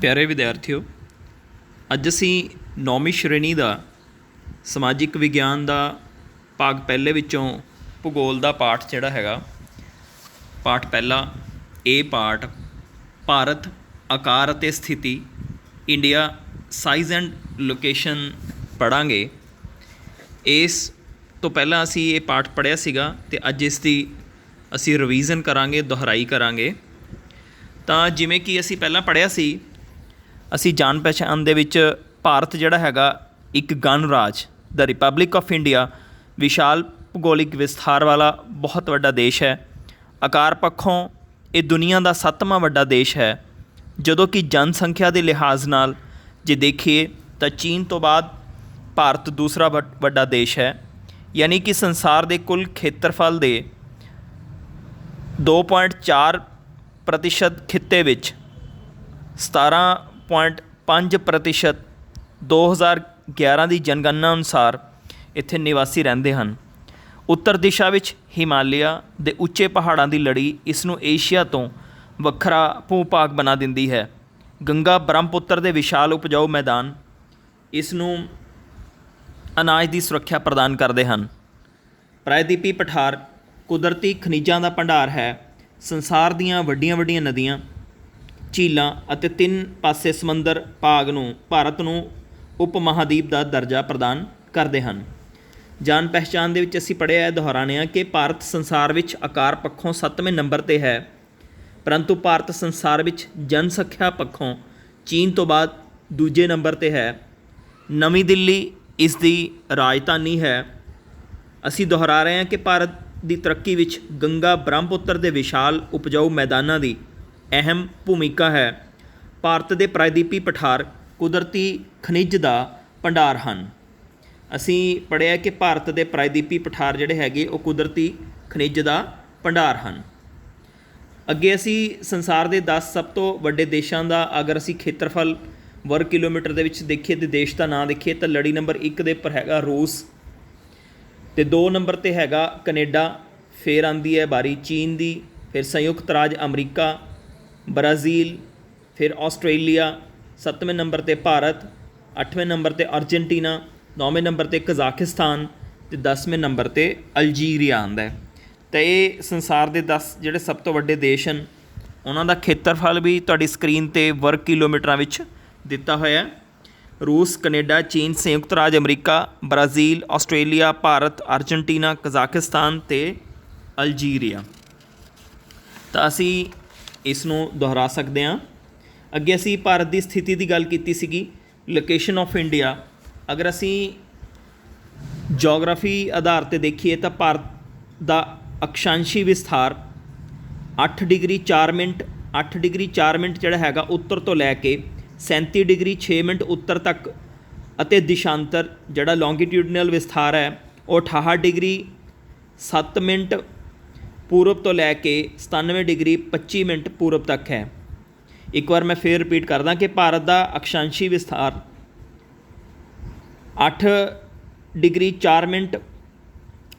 ਪਿਆਰੇ ਵਿਦਿਆਰਥੀਓ, ਅੱਜ ਅਸੀਂ 9ਵੀਂ ਸ਼੍ਰੇਣੀ ਦਾ ਸਮਾਜਿਕ ਵਿਗਿਆਨ ਦਾ ਭਾਗ ਪਹਿਲੇ ਵਿੱਚੋਂ ਭੂਗੋਲ ਦਾ ਪਾਠ ਜਿਹੜਾ ਹੈਗਾ, ਪਾਠ ਪਹਿਲਾ ਇਹ ਪਾਠ ਭਾਰਤ ਆਕਾਰ ਅਤੇ ਸਥਿਤੀ, ਇੰਡੀਆ ਸਾਈਜ਼ ਐਂਡ ਲੋਕੇਸ਼ਨ ਪੜ੍ਹਾਂਗੇ। ਇਸ ਤੋਂ ਪਹਿਲਾਂ ਅਸੀਂ ਇਹ ਪਾਠ ਪੜ੍ਹਿਆ ਸੀਗਾ ਅਤੇ ਅੱਜ ਇਸ ਦੀ ਅਸੀਂ ਰਿਵੀਜ਼ਨ ਕਰਾਂਗੇ, ਦੁਹਰਾਈ ਕਰਾਂਗੇ। ਤਾਂ ਜਿਵੇਂ ਕਿ ਅਸੀਂ ਪਹਿਲਾਂ ਪੜ੍ਹਿਆ ਸੀ, ਅਸੀਂ ਜਾਣ ਪਹਿਚਾਣ ਦੇ ਵਿੱਚ ਭਾਰਤ ਜਿਹੜਾ ਹੈਗਾ ਇੱਕ ਗਣਰਾਜ ਦਾ ਰਿਪਬਲਿਕ ਆਫ ਇੰਡੀਆ ਵਿਸ਼ਾਲ ਭੂਗੋਲਿਕ ਵਿਸਥਾਰ ਵਾਲਾ ਬਹੁਤ ਵੱਡਾ ਦੇਸ਼ ਹੈ। ਆਕਾਰ ਪੱਖੋਂ ਇਹ ਦੁਨੀਆ ਦਾ 7ਵਾਂ ਵੱਡਾ ਦੇਸ਼ ਹੈ, ਜਦੋਂ ਕਿ ਜਨਸੰਖਿਆ ਦੇ ਲਿਹਾਜ਼ ਨਾਲ ਜੇ ਦੇਖੀਏ ਤਾਂ ਚੀਨ ਤੋਂ ਬਾਅਦ ਭਾਰਤ ਦੂਸਰਾ ਵੱਡਾ ਦੇਸ਼ ਹੈ। ਯਾਨੀ ਕਿ ਸੰਸਾਰ ਦੇ ਕੁੱਲ ਖੇਤਰਫਲ ਦੇ 2.4% ਖਿੱਤੇ ਵਿੱਚ 17.5% 2011 ਦੀ ਜਨਗਣਨਾ ਅਨੁਸਾਰ ਇੱਥੇ ਨਿਵਾਸੀ ਰਹਿੰਦੇ ਹਨ। ਉੱਤਰ ਦਿਸ਼ਾ ਵਿੱਚ ਹਿਮਾਲਿਆ ਦੇ ਉੱਚੇ ਪਹਾੜਾਂ ਦੀ ਲੜੀ ਇਸ ਨੂੰ ਏਸ਼ੀਆ ਤੋਂ ਵੱਖਰਾ ਭੂ ਭਾਗ ਬਣਾ ਦਿੰਦੀ ਹੈ। ਗੰਗਾ ਬ੍ਰਹਮਪੁੱਤਰ ਦੇ ਵਿਸ਼ਾਲ ਉਪਜਾਊ ਮੈਦਾਨ ਇਸ ਨੂੰ ਅਨਾਜ ਦੀ ਸੁਰੱਖਿਆ ਪ੍ਰਦਾਨ ਕਰਦੇ ਹਨ। ਪ੍ਰਾਇਦੀਪੀ ਪਠਾਰ ਕੁਦਰਤੀ ਖਣਿਜਾਂ ਦਾ ਭੰਡਾਰ ਹੈ। ਸੰਸਾਰ ਦੀਆਂ ਵੱਡੀਆਂ ਵੱਡੀਆਂ ਨਦੀਆਂ, ਝੀਲਾਂ ਅਤੇ 3 ਪਾਸੇ ਸਮੁੰਦਰ ਭਾਰਤ ਨੂੰ ਉਪ ਮਹਾਂਦੀਪ ਦਾ ਦਰਜਾ ਪ੍ਰਦਾਨ ਕਰਦੇ ਹਨ। ਜਾਣ ਪਹਿਚਾਣ ਦੇ ਵਿੱਚ ਅਸੀਂ ਪੜ੍ਹਿਆ, ਦੁਹਰਾਉਂਦੇ ਹਾਂ ਕਿ ਭਾਰਤ ਸੰਸਾਰ ਵਿੱਚ ਆਕਾਰ ਪੱਖੋਂ 7ਵੇਂ ਨੰਬਰ 'ਤੇ ਹੈ, ਪਰੰਤੂ ਭਾਰਤ ਸੰਸਾਰ ਵਿੱਚ ਜਨਸੰਖਿਆ ਪੱਖੋਂ ਚੀਨ ਤੋਂ ਬਾਅਦ ਦੂਜੇ ਨੰਬਰ 'ਤੇ ਹੈ। ਨਵੀਂ ਦਿੱਲੀ ਇਸ ਦੀ ਰਾਜਧਾਨੀ ਹੈ। ਅਸੀਂ ਦੁਹਰਾ ਰਹੇ ਹਾਂ ਕਿ ਭਾਰਤ ਦੀ ਤਰੱਕੀ ਵਿੱਚ ਗੰਗਾ ਬ੍ਰਹਮਪੁੱਤਰ ਦੇ ਵਿਸ਼ਾਲ ਉਪਜਾਊ ਮੈਦਾਨਾਂ ਦੀ ਅਹਿਮ ਭੂਮਿਕਾ ਹੈ। ਭਾਰਤ ਦੇ ਪ੍ਰਾਇਦੀਪੀ ਪਠਾਰ ਕੁਦਰਤੀ ਖਣਿਜ ਦਾ ਭੰਡਾਰ ਹਨ। ਅਸੀਂ ਪੜ੍ਹਿਆ ਕਿ ਭਾਰਤ ਦੇ ਪ੍ਰਾਇਦੀਪੀ ਪਠਾਰ ਜਿਹੜੇ ਹੈਗੇ ਉਹ ਕੁਦਰਤੀ ਖਣਿਜ ਦਾ ਭੰਡਾਰ ਹਨ। ਅੱਗੇ ਅਸੀਂ ਸੰਸਾਰ ਦੇ 10 ਸਭ ਤੋਂ ਵੱਡੇ ਦੇਸ਼ਾਂ ਦਾ ਅਗਰ ਅਸੀਂ ਖੇਤਰਫਲ ਵਰਗ ਕਿਲੋਮੀਟਰ ਦੇ ਵਿੱਚ ਦੇਖੀਏ ਅਤੇ ਦੇਸ਼ ਦਾ ਨਾਂ ਦੇਖੀਏ ਤਾਂ ਲੜੀ ਨੰਬਰ 1 ਦੇ ਉੱਪਰ ਹੈਗਾ ਰੂਸ, ਅਤੇ 2 ਨੰਬਰ 'ਤੇ ਹੈਗਾ ਕੈਨੇਡਾ, ਫਿਰ ਆਉਂਦੀ ਹੈ ਬਾਰੀ ਚੀਨ ਦੀ, ਫਿਰ ਸੰਯੁਕਤ ਰਾਜ ਅਮਰੀਕਾ, ਬ੍ਰਾਜ਼ੀਲ, ਫਿਰ ਆਸਟ੍ਰੇਲੀਆ, 7ਵੇਂ ਨੰਬਰ 'ਤੇ ਭਾਰਤ, 8ਵੇਂ ਨੰਬਰ 'ਤੇ ਅਰਜਨਟੀਨਾ, 9ਵੇਂ ਨੰਬਰ 'ਤੇ ਕਜ਼ਾਕਿਸਤਾਨ ਅਤੇ 10ਵੇਂ ਨੰਬਰ 'ਤੇ ਅਲਜੀਰੀਆ ਆਉਂਦਾ ਹੈ। ਅਤੇ ਇਹ ਸੰਸਾਰ ਦੇ 10 ਜਿਹੜੇ ਸਭ ਤੋਂ ਵੱਡੇ ਦੇਸ਼ ਹਨ, ਉਹਨਾਂ ਦਾ ਖੇਤਰਫਲ ਵੀ ਤੁਹਾਡੀ ਸਕਰੀਨ 'ਤੇ ਵਰਗ ਕਿਲੋਮੀਟਰਾਂ ਵਿੱਚ ਦਿੱਤਾ ਹੋਇਆ। ਰੂਸ, ਕੈਨੇਡਾ, ਚੀਨ, ਸੰਯੁਕਤ ਰਾਜ America, Brazil, Australia, Bharat, Argentina, Kazakhstan ਅਤੇ ਅਲਜੀਰੀਆ। ਤਾਂ ਅਸੀਂ ਇਸ ਨੂੰ ਦੁਹਰਾ ਸਕਦੇ ਹਾਂ। ਅੱਗੇ ਅਸੀਂ ਭਾਰਤ ਦੀ ਸਥਿਤੀ ਦੀ ਗੱਲ ਕੀਤੀ ਸੀਗੀ, ਲੋਕੇਸ਼ਨ ਆਫ ਇੰਡੀਆ। ਅਗਰ ਅਸੀਂ ਜੋਗਰਾਫੀ ਆਧਾਰ 'ਤੇ ਦੇਖੀਏ ਤਾਂ ਭਾਰਤ ਦਾ ਅਕਸ਼ਾਂਸ਼ੀ ਵਿਸਥਾਰ 8 ਡਿਗਰੀ 4 ਮਿੰਟ ਜਿਹੜਾ ਹੈਗਾ ਉੱਤਰ ਤੋਂ ਲੈ ਕੇ 37 ਡਿਗਰੀ 6 ਮਿੰਟ ਉੱਤਰ ਤੱਕ, ਅਤੇ ਦਿਸ਼ਾਂਤਰ ਜਿਹੜਾ ਲੌਂਗੀਟਿਊਡਨਲ ਵਿਸਥਾਰ ਹੈ ਉਹ 68 ਡਿਗਰੀ 7 ਮਿੰਟ ਪੂਰਬ ਤੋਂ ਲੈ ਕੇ 97 ਡਿਗਰੀ 25 ਮਿੰਟ ਪੂਰਬ ਤੱਕ ਹੈ। ਇੱਕ ਵਾਰ ਮੈਂ ਫਿਰ ਰਿਪੀਟ ਕਰਦਾ ਕਿ ਭਾਰਤ ਦਾ ਅਕਸ਼ਾਂਸ਼ੀ ਵਿਸਥਾਰ 8 ਡਿਗਰੀ 4 ਮਿੰਟ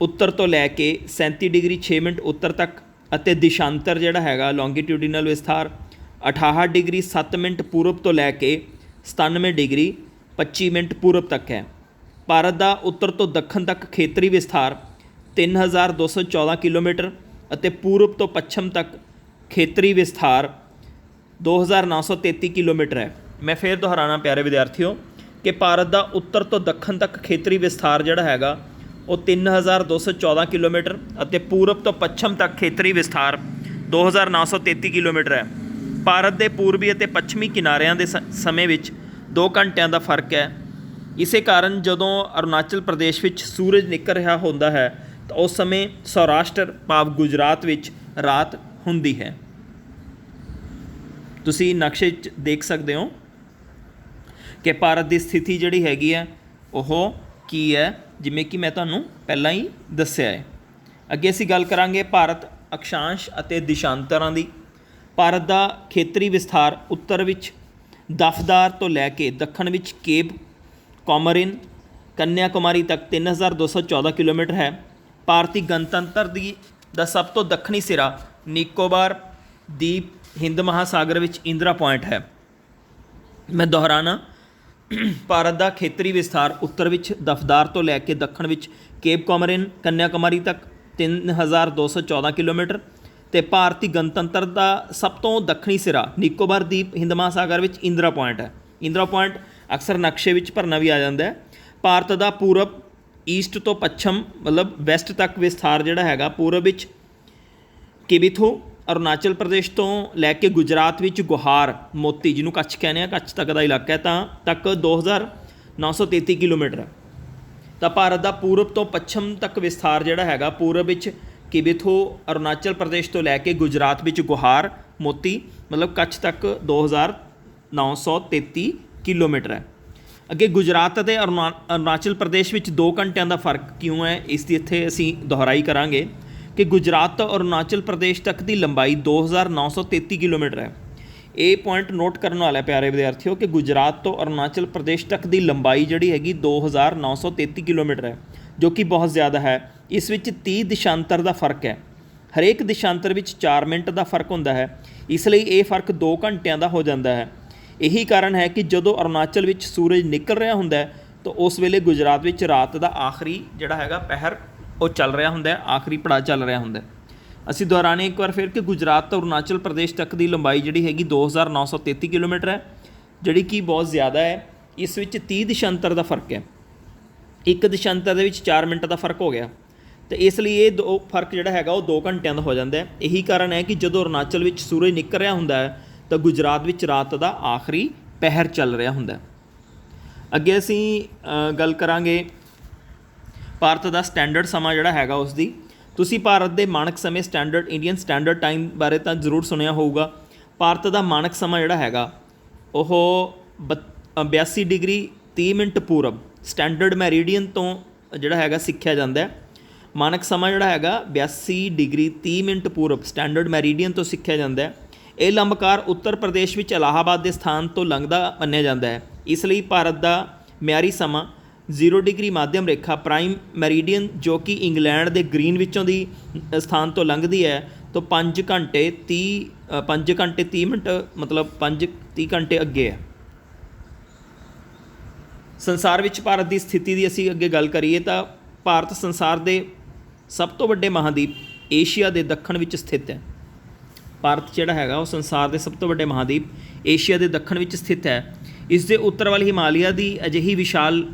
ਉੱਤਰ ਤੋਂ ਲੈ ਕੇ 37 ਡਿਗਰੀ 6 ਮਿੰਟ ਉੱਤਰ ਤੱਕ, ਅਤੇ ਦਿਸ਼ਾਂਤਰ ਜਿਹੜਾ ਹੈਗਾ ਲੌਂਗੀਟਿਊਡਨਲ ਵਿਸਥਾਰ 68 ਡਿਗਰੀ 7 ਮਿੰਟ ਪੂਰਬ ਤੋਂ ਲੈ ਕੇ 97 ਡਿਗਰੀ 25 ਮਿੰਟ ਪੂਰਬ ਤੱਕ ਹੈ। ਭਾਰਤ ਦਾ ਉੱਤਰ ਤੋਂ ਦੱਖਣ ਤੱਕ ਖੇਤਰੀ ਵਿਸਥਾਰ 3214 ਕਿਲੋਮੀਟਰ ਅਤੇ ਪੂਰਬ ਤੋਂ ਪੱਛਮ ਤੱਕ ਖੇਤਰੀ ਵਿਸਥਾਰ 2933 ਕਿਲੋਮੀਟਰ ਹੈ। ਮੈਂ ਫਿਰ ਦੁਹਰਾਉਣਾ ਪਿਆਰੇ ਵਿਦਿਆਰਥੀਓ ਕਿ ਭਾਰਤ ਦਾ ਉੱਤਰ ਤੋਂ ਦੱਖਣ ਤੱਕ ਖੇਤਰੀ ਵਿਸਥਾਰ ਜਿਹੜਾ ਹੈਗਾ ਉਹ 3214 ਕਿਲੋਮੀਟਰ ਅਤੇ ਪੂਰਬ ਤੋਂ ਪੱਛਮ ਤੱਕ ਖੇਤਰੀ ਵਿਸਥਾਰ 2933 ਕਿਲੋਮੀਟਰ ਹੈ। ਭਾਰਤ ਦੇ ਪੂਰਬੀ ਅਤੇ ਪੱਛਮੀ ਕਿਨਾਰਿਆਂ ਦੇ ਸਮੇਂ ਵਿੱਚ 2 ਘੰਟਿਆਂ ਦਾ ਫਰਕ ਹੈ। ਇਸੇ ਕਾਰਨ ਜਦੋਂ ਅਰੁਣਾਚਲ ਪ੍ਰਦੇਸ਼ ਵਿੱਚ ਸੂਰਜ ਨਿਕਲ ਰਿਹਾ ਹੁੰਦਾ ਹੈ ਤਾਂ ਉਸ ਸਮੇਂ ਸੌਰਾਸ਼ਟਰ ਭਾਵ ਗੁਜਰਾਤ ਵਿੱਚ ਰਾਤ ਹੁੰਦੀ ਹੈ। ਤੁਸੀਂ ਨਕਸ਼ੇ 'ਚ ਦੇਖ ਸਕਦੇ ਹੋ ਕਿ ਭਾਰਤ ਦੀ ਸਥਿਤੀ ਜਿਹੜੀ ਹੈਗੀ ਹੈ ਉਹ ਕੀ ਹੈ, ਜਿਵੇਂ ਕਿ ਮੈਂ ਤੁਹਾਨੂੰ ਪਹਿਲਾਂ ਹੀ ਦੱਸਿਆ ਹੈ। ਅੱਗੇ ਅਸੀਂ ਗੱਲ ਕਰਾਂਗੇ ਭਾਰਤ ਅਕਸ਼ਾਂਸ਼ ਅਤੇ ਦਿਸ਼ਾਂਤਰਾਂ ਦੀ। ਭਾਰਤ ਦਾ ਖੇਤਰੀ ਵਿਸਥਾਰ ਉੱਤਰ ਵਿੱਚ ਦਫਦਾਰ ਤੋਂ ਲੈ ਕੇ ਦੱਖਣ ਵਿੱਚ ਕੇਪ ਕੋਮੋਰਿਨ, ਕੰਨਿਆ ਕੁਮਾਰੀ ਤੱਕ 3214 ਕਿਲੋਮੀਟਰ ਹੈ। ਭਾਰਤੀ ਗਣਤੰਤਰ ਦਾ ਸਭ ਤੋਂ ਦੱਖਣੀ ਸਿਰਾ ਨਿਕੋਬਾਰ ਦੀਪ ਹਿੰਦ ਮਹਾਸਾਗਰ ਵਿੱਚ ਇੰਦਰਾ ਪੁਆਇੰਟ ਹੈ। मैं दोहराना, ਭਾਰਤ ਦਾ ਖੇਤਰੀ ਵਿਸਥਾਰ ਉੱਤਰ ਵਿੱਚ ਦਫਦਾਰ ਤੋਂ ਲੈ ਕੇ ਦੱਖਣ ਵਿੱਚ ਕੇਪ ਕੋਮਰਿਨ ਕੰਨਿਆਕੁਮਾਰੀ ਤੱਕ 3214 ਕਿਲੋਮੀਟਰ, ਅਤੇ ਭਾਰਤੀ ਗਣਤੰਤਰ ਦਾ ਸਭ ਤੋਂ ਦੱਖਣੀ ਸਿਰਾ ਨਿਕੋਬਾਰ ਦੀਪ ਹਿੰਦ ਮਹਾਸਾਗਰ ਵਿੱਚ ਇੰਦਰਾ ਪੁਆਇੰਟ ਹੈ। ਇੰਦਰਾ ਪੁਆਇੰਟ ਅਕਸਰ ਨਕਸ਼ੇ ਵਿੱਚ ਭਰਨਾ ਵੀ ਆ ਜਾਂਦਾ ਹੈ। ਭਾਰਤ ਦਾ ਪੂਰਬ ਈਸਟ ਤੋਂ ਪੱਛਮ ਮਤਲਬ ਵੈਸਟ ਤੱਕ ਵਿਸਥਾਰ ਜਿਹੜਾ ਹੈਗਾ, ਪੂਰਬ ਵਿੱਚ ਕਿਬਿਥੂ ਅਰੁਣਾਚਲ ਪ੍ਰਦੇਸ਼ ਤੋਂ ਲੈ ਕੇ ਗੁਜਰਾਤ ਵਿੱਚ ਗੁਹਾਰ ਮੋਤੀ, ਜਿਹਨੂੰ ਕੱਛ ਕਹਿੰਦੇ ਆ, ਕੱਛ ਤੱਕ ਦਾ ਇਲਾਕਾ ਹੈ, ਤਾਂ ਤੱਕ 2933 ਕਿਲੋਮੀਟਰ ਹੈ। ਤਾਂ ਭਾਰਤ ਦਾ ਪੂਰਬ ਤੋਂ ਪੱਛਮ ਤੱਕ ਵਿਸਥਾਰ ਜਿਹੜਾ ਹੈਗਾ, ਪੂਰਬ ਵਿੱਚ ਕਿਬਿਥੂ ਅਰੁਣਾਚਲ ਪ੍ਰਦੇਸ਼ ਤੋਂ ਲੈ ਕੇ ਗੁਜਰਾਤ ਵਿੱਚ ਗੁਹਾਰ ਮੋਤੀ ਮਤਲਬ ਕੱਛ ਤੱਕ 2933 ਕਿਲੋਮੀਟਰ ਹੈ। ਅੱਗੇ ਗੁਜਰਾਤ ਅਤੇ ਅਰੁਣਾਚਲ ਪ੍ਰਦੇਸ਼ ਵਿੱਚ 2 ਘੰਟਿਆਂ ਦਾ ਫਰਕ ਕਿਉਂ ਹੈ, ਇਸ ਦੀ ਇੱਥੇ ਅਸੀਂ ਦੁਹਰਾਈ ਕਰਾਂਗੇ ਕਿ ਗੁਜਰਾਤ ਤੋਂ ਅਰੁਣਾਚਲ ਪ੍ਰਦੇਸ਼ ਤੱਕ ਦੀ ਲੰਬਾਈ 2933 ਕਿਲੋਮੀਟਰ ਹੈ। ਇਹ ਪੁਆਇੰਟ ਨੋਟ ਕਰਨ ਵਾਲਾ ਪਿਆਰੇ ਵਿਦਿਆਰਥੀਓ ਕਿ ਗੁਜਰਾਤ ਤੋਂ ਅਰੁਣਾਚਲ ਪ੍ਰਦੇਸ਼ ਤੱਕ ਦੀ ਲੰਬਾਈ ਜਿਹੜੀ ਹੈਗੀ 2933 ਕਿਲੋਮੀਟਰ ਹੈ, ਜੋ ਕਿ ਬਹੁਤ ਜ਼ਿਆਦਾ ਹੈ। ਇਸ ਵਿੱਚ 30 ਦਿਸ਼ਾਂਤਰ ਦਾ ਫਰਕ ਹੈ। ਹਰੇਕ ਦਿਸ਼ਾਂਤਰ ਵਿੱਚ 4 ਮਿੰਟ ਦਾ ਫਰਕ ਹੁੰਦਾ ਹੈ, ਇਸ ਲਈ ਇਹ ਫਰਕ 2 ਘੰਟਿਆਂ ਦਾ ਹੋ ਜਾਂਦਾ ਹੈ। ਇਹੀ ਕਾਰਨ ਹੈ ਕਿ ਜਦੋਂ ਅਰੁਣਾਚਲ ਵਿੱਚ ਸੂਰਜ ਨਿਕਲ ਰਿਹਾ ਹੁੰਦਾ ਹੈ ਤਾਂ ਉਸ ਵੇਲੇ ਗੁਜਰਾਤ ਵਿੱਚ ਰਾਤ ਦਾ ਆਖਰੀ ਜਿਹੜਾ ਹੈਗਾ ਪਹਿਰ ਉਹ ਚੱਲ ਰਿਹਾ ਹੁੰਦਾ ਹੈ, ਆਖਰੀ ਪੜਾਅ ਚੱਲ ਰਿਹਾ ਹੁੰਦਾ ਹੈ। ਅਸੀਂ ਦੁਹਰਾਨੇ ਇੱਕ ਵਾਰ ਫਿਰ ਕਿ ਗੁਜਰਾਤ ਤੋਂ ਅਰੁਣਾਚਲ ਪ੍ਰਦੇਸ਼ ਤੱਕ ਦੀ ਲੰਬਾਈ ਜਿਹੜੀ ਹੈਗੀ 2933 ਕਿਲੋਮੀਟਰ ਹੈ, ਜਿਹੜੀ ਕਿ ਬਹੁਤ ਜ਼ਿਆਦਾ ਹੈ। ਇਸ ਵਿੱਚ 30 ਦਿਸ਼ਾਂਤਰ ਦਾ ਫਰਕ ਹੈ। ਇੱਕ ਦਿਸ਼ਾਂਤਰ ਦੇ ਵਿੱਚ 4 ਮਿੰਟ ਦਾ ਫਰਕ ਹੋ ਗਿਆ, ਅਤੇ ਇਸ ਲਈ ਇਹ ਫਰਕ ਜਿਹੜਾ ਹੈਗਾ ਉਹ 2 ਘੰਟਿਆਂ ਦਾ ਹੋ ਜਾਂਦਾ ਹੈ। ਇਹੀ ਕਾਰਨ ਹੈ ਕਿ ਜਦੋਂ ਅਰੁਣਾਚਲ ਵਿੱਚ ਸੂਰਜ ਨਿਕਲ ਰਿਹਾ ਹੁੰਦਾ ਹੈ ਤਾਂ ਗੁਜਰਾਤ ਵਿੱਚ ਰਾਤ ਦਾ ਆਖਰੀ ਪਹਿਰ ਚੱਲ ਰਿਹਾ ਹੁੰਦਾ। ਅੱਗੇ ਅਸੀਂ ਗੱਲ ਕਰਾਂਗੇ ਭਾਰਤ ਦਾ ਸਟੈਂਡਰਡ ਸਮਾਂ ਜਿਹੜਾ ਹੈਗਾ ਉਸ ਦੀ। ਤੁਸੀਂ ਭਾਰਤ ਦੇ ਮਾਣਕ ਸਮੇਂ ਇੰਡੀਅਨ ਸਟੈਂਡਰਡ ਟਾਈਮ ਬਾਰੇ ਤਾਂ ਜ਼ਰੂਰ ਸੁਣਿਆ ਹੋਊਗਾ। ਭਾਰਤ ਦਾ ਮਾਣਕ ਸਮਾਂ ਜਿਹੜਾ ਹੈਗਾ ਉਹ 82 ਡਿਗਰੀ 30 ਮਿੰਟ ਪੂਰਬ ਸਟੈਂਡਰਡ ਮੈਰੀਡੀਅਨ ਤੋਂ ਜਿਹੜਾ ਹੈਗਾ ਸਿੱਖਿਆ ਜਾਂਦਾ ਹੈ। ਮਾਣਕ ਸਮਾਂ ਜਿਹੜਾ ਹੈਗਾ 82 ਡਿਗਰੀ 30 ਮਿੰਟ ਪੂਰਬ ਸਟੈਂਡਰਡ ਮੈਰੀਡੀਅਨ ਤੋਂ ਸਿੱਖਿਆ ਜਾਂਦਾ ਹੈ। ਇਹ ਲੰਬਕਾਰ ਉੱਤਰ ਪ੍ਰਦੇਸ਼ ਵਿੱਚ ਇਲਾਹਾਬਾਦ ਦੇ ਸਥਾਨ ਤੋਂ ਲੰਘਦਾ ਮੰਨਿਆ ਜਾਂਦਾ ਹੈ। ਇਸ ਲਈ ਭਾਰਤ ਦਾ ਮਿਆਰੀ ਸਮਾਂ 0 ਡਿਗਰੀ ਮਾਧਿਅਮ ਰੇਖਾ ਪ੍ਰਾਈਮ ਮੈਰੀਡੀਅਨ, ਜੋ ਕਿ ਇੰਗਲੈਂਡ ਦੇ ਗ੍ਰੀਨ ਵਿੱਚੋਂ ਦੀ ਸਥਾਨ ਤੋਂ ਲੰਘਦੀ ਹੈ, ਤੋਂ 5 ਘੰਟੇ 30 ਮਿੰਟ ਮਤਲਬ 30 ਘੰਟੇ ਅੱਗੇ ਹੈ। ਸੰਸਾਰ ਵਿੱਚ ਭਾਰਤ ਦੀ ਸਥਿਤੀ ਦੀ ਅਸੀਂ ਅੱਗੇ ਗੱਲ ਕਰੀਏ ਤਾਂ ਭਾਰਤ ਸੰਸਾਰ ਦੇ ਸਭ ਤੋਂ ਵੱਡੇ ਮਹਾਂਦੀਪ ਏਸ਼ੀਆ ਦੇ ਦੱਖਣ ਵਿੱਚ ਸਥਿਤ ਹੈ। ਭਾਰਤ ਜਿਹੜਾ ਹੈਗਾ ਉਹ ਸੰਸਾਰ ਦੇ ਸਭ ਤੋਂ ਵੱਡੇ ਮਹਾਂਦੀਪ ਏਸ਼ੀਆ ਦੇ ਦੱਖਣ ਵਿੱਚ ਸਥਿਤ ਹੈ। ਇਸ ਦੇ ਉੱਤਰ ਵੱਲ ਹਿਮਾਲਿਆ ਦੀ ਅਜਿਹੀ ਵਿਸ਼ਾਲ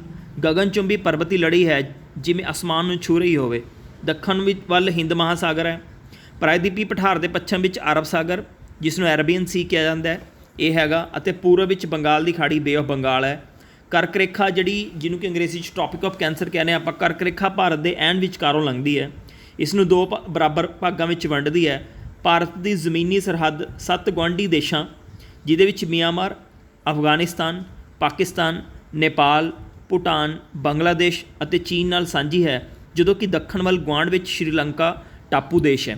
ਗਗਨਚੁੰਬੀ ਪਰਬਤੀ ਲੜੀ ਹੈ ਜਿਵੇਂ ਅਸਮਾਨ ਨੂੰ ਛੂਹ ਰਹੀ ਹੋਵੇ। ਦੱਖਣ ਵਿੱਚ ਵੱਲ ਹਿੰਦ ਮਹਾਸਾਗਰ ਹੈ। ਪ੍ਰਾਇਦੀਪੀ ਪਠਾਰ ਦੇ ਪੱਛਮ ਵਿੱਚ ਅਰਬ ਸਾਗਰ, ਜਿਸ ਨੂੰ ਅਰੇਬੀਅਨ ਸੀ ਕਿਹਾ ਜਾਂਦਾ ਹੈ, ਇਹ ਹੈਗਾ, ਅਤੇ ਪੂਰਬ ਵਿੱਚ ਬੰਗਾਲ ਦੀ ਖਾੜੀ ਬੇ ਆਫ ਬੰਗਾਲ ਹੈ। ਕਰਕ ਰੇਖਾ ਜਿਹੜੀ ਜਿਹਨੂੰ ਕਿ ਅੰਗਰੇਜ਼ੀ 'ਚ ਟ੍ਰੋਪਿਕ ਆਫ ਕੈਂਸਰ ਕਹਿੰਦੇ ਆਪਾਂ, ਕਰਕ ਰੇਖਾ ਭਾਰਤ ਦੇ ਐਨ ਵਿਚਕਾਰੋਂ ਲੰਘਦੀ ਹੈ। ਇਸ ਨੂੰ 2 ਬਰਾਬਰ ਭਾਗਾਂ ਵਿੱਚ ਵੰਡਦੀ ਹੈ। ਭਾਰਤ ਦੀ ਜ਼ਮੀਨੀ ਸਰਹੱਦ 7 ਗੁਆਂਢੀ ਦੇਸ਼ਾਂ, ਜਿਹਦੇ ਵਿੱਚ ਮਿਆਂਮਾਰ, ਅਫਗਾਨਿਸਤਾਨ, ਪਾਕਿਸਤਾਨ, ਨੇਪਾਲ, ਭੂਟਾਨ, ਬੰਗਲਾਦੇਸ਼ ਅਤੇ ਚੀਨ ਨਾਲ ਸਾਂਝੀ ਹੈ, ਜਦੋਂ ਕਿ ਦੱਖਣ ਵੱਲ ਗੁਆਂਢ ਵਿੱਚ ਸ਼੍ਰੀਲੰਕਾ ਟਾਪੂ ਦੇਸ਼ ਹੈ।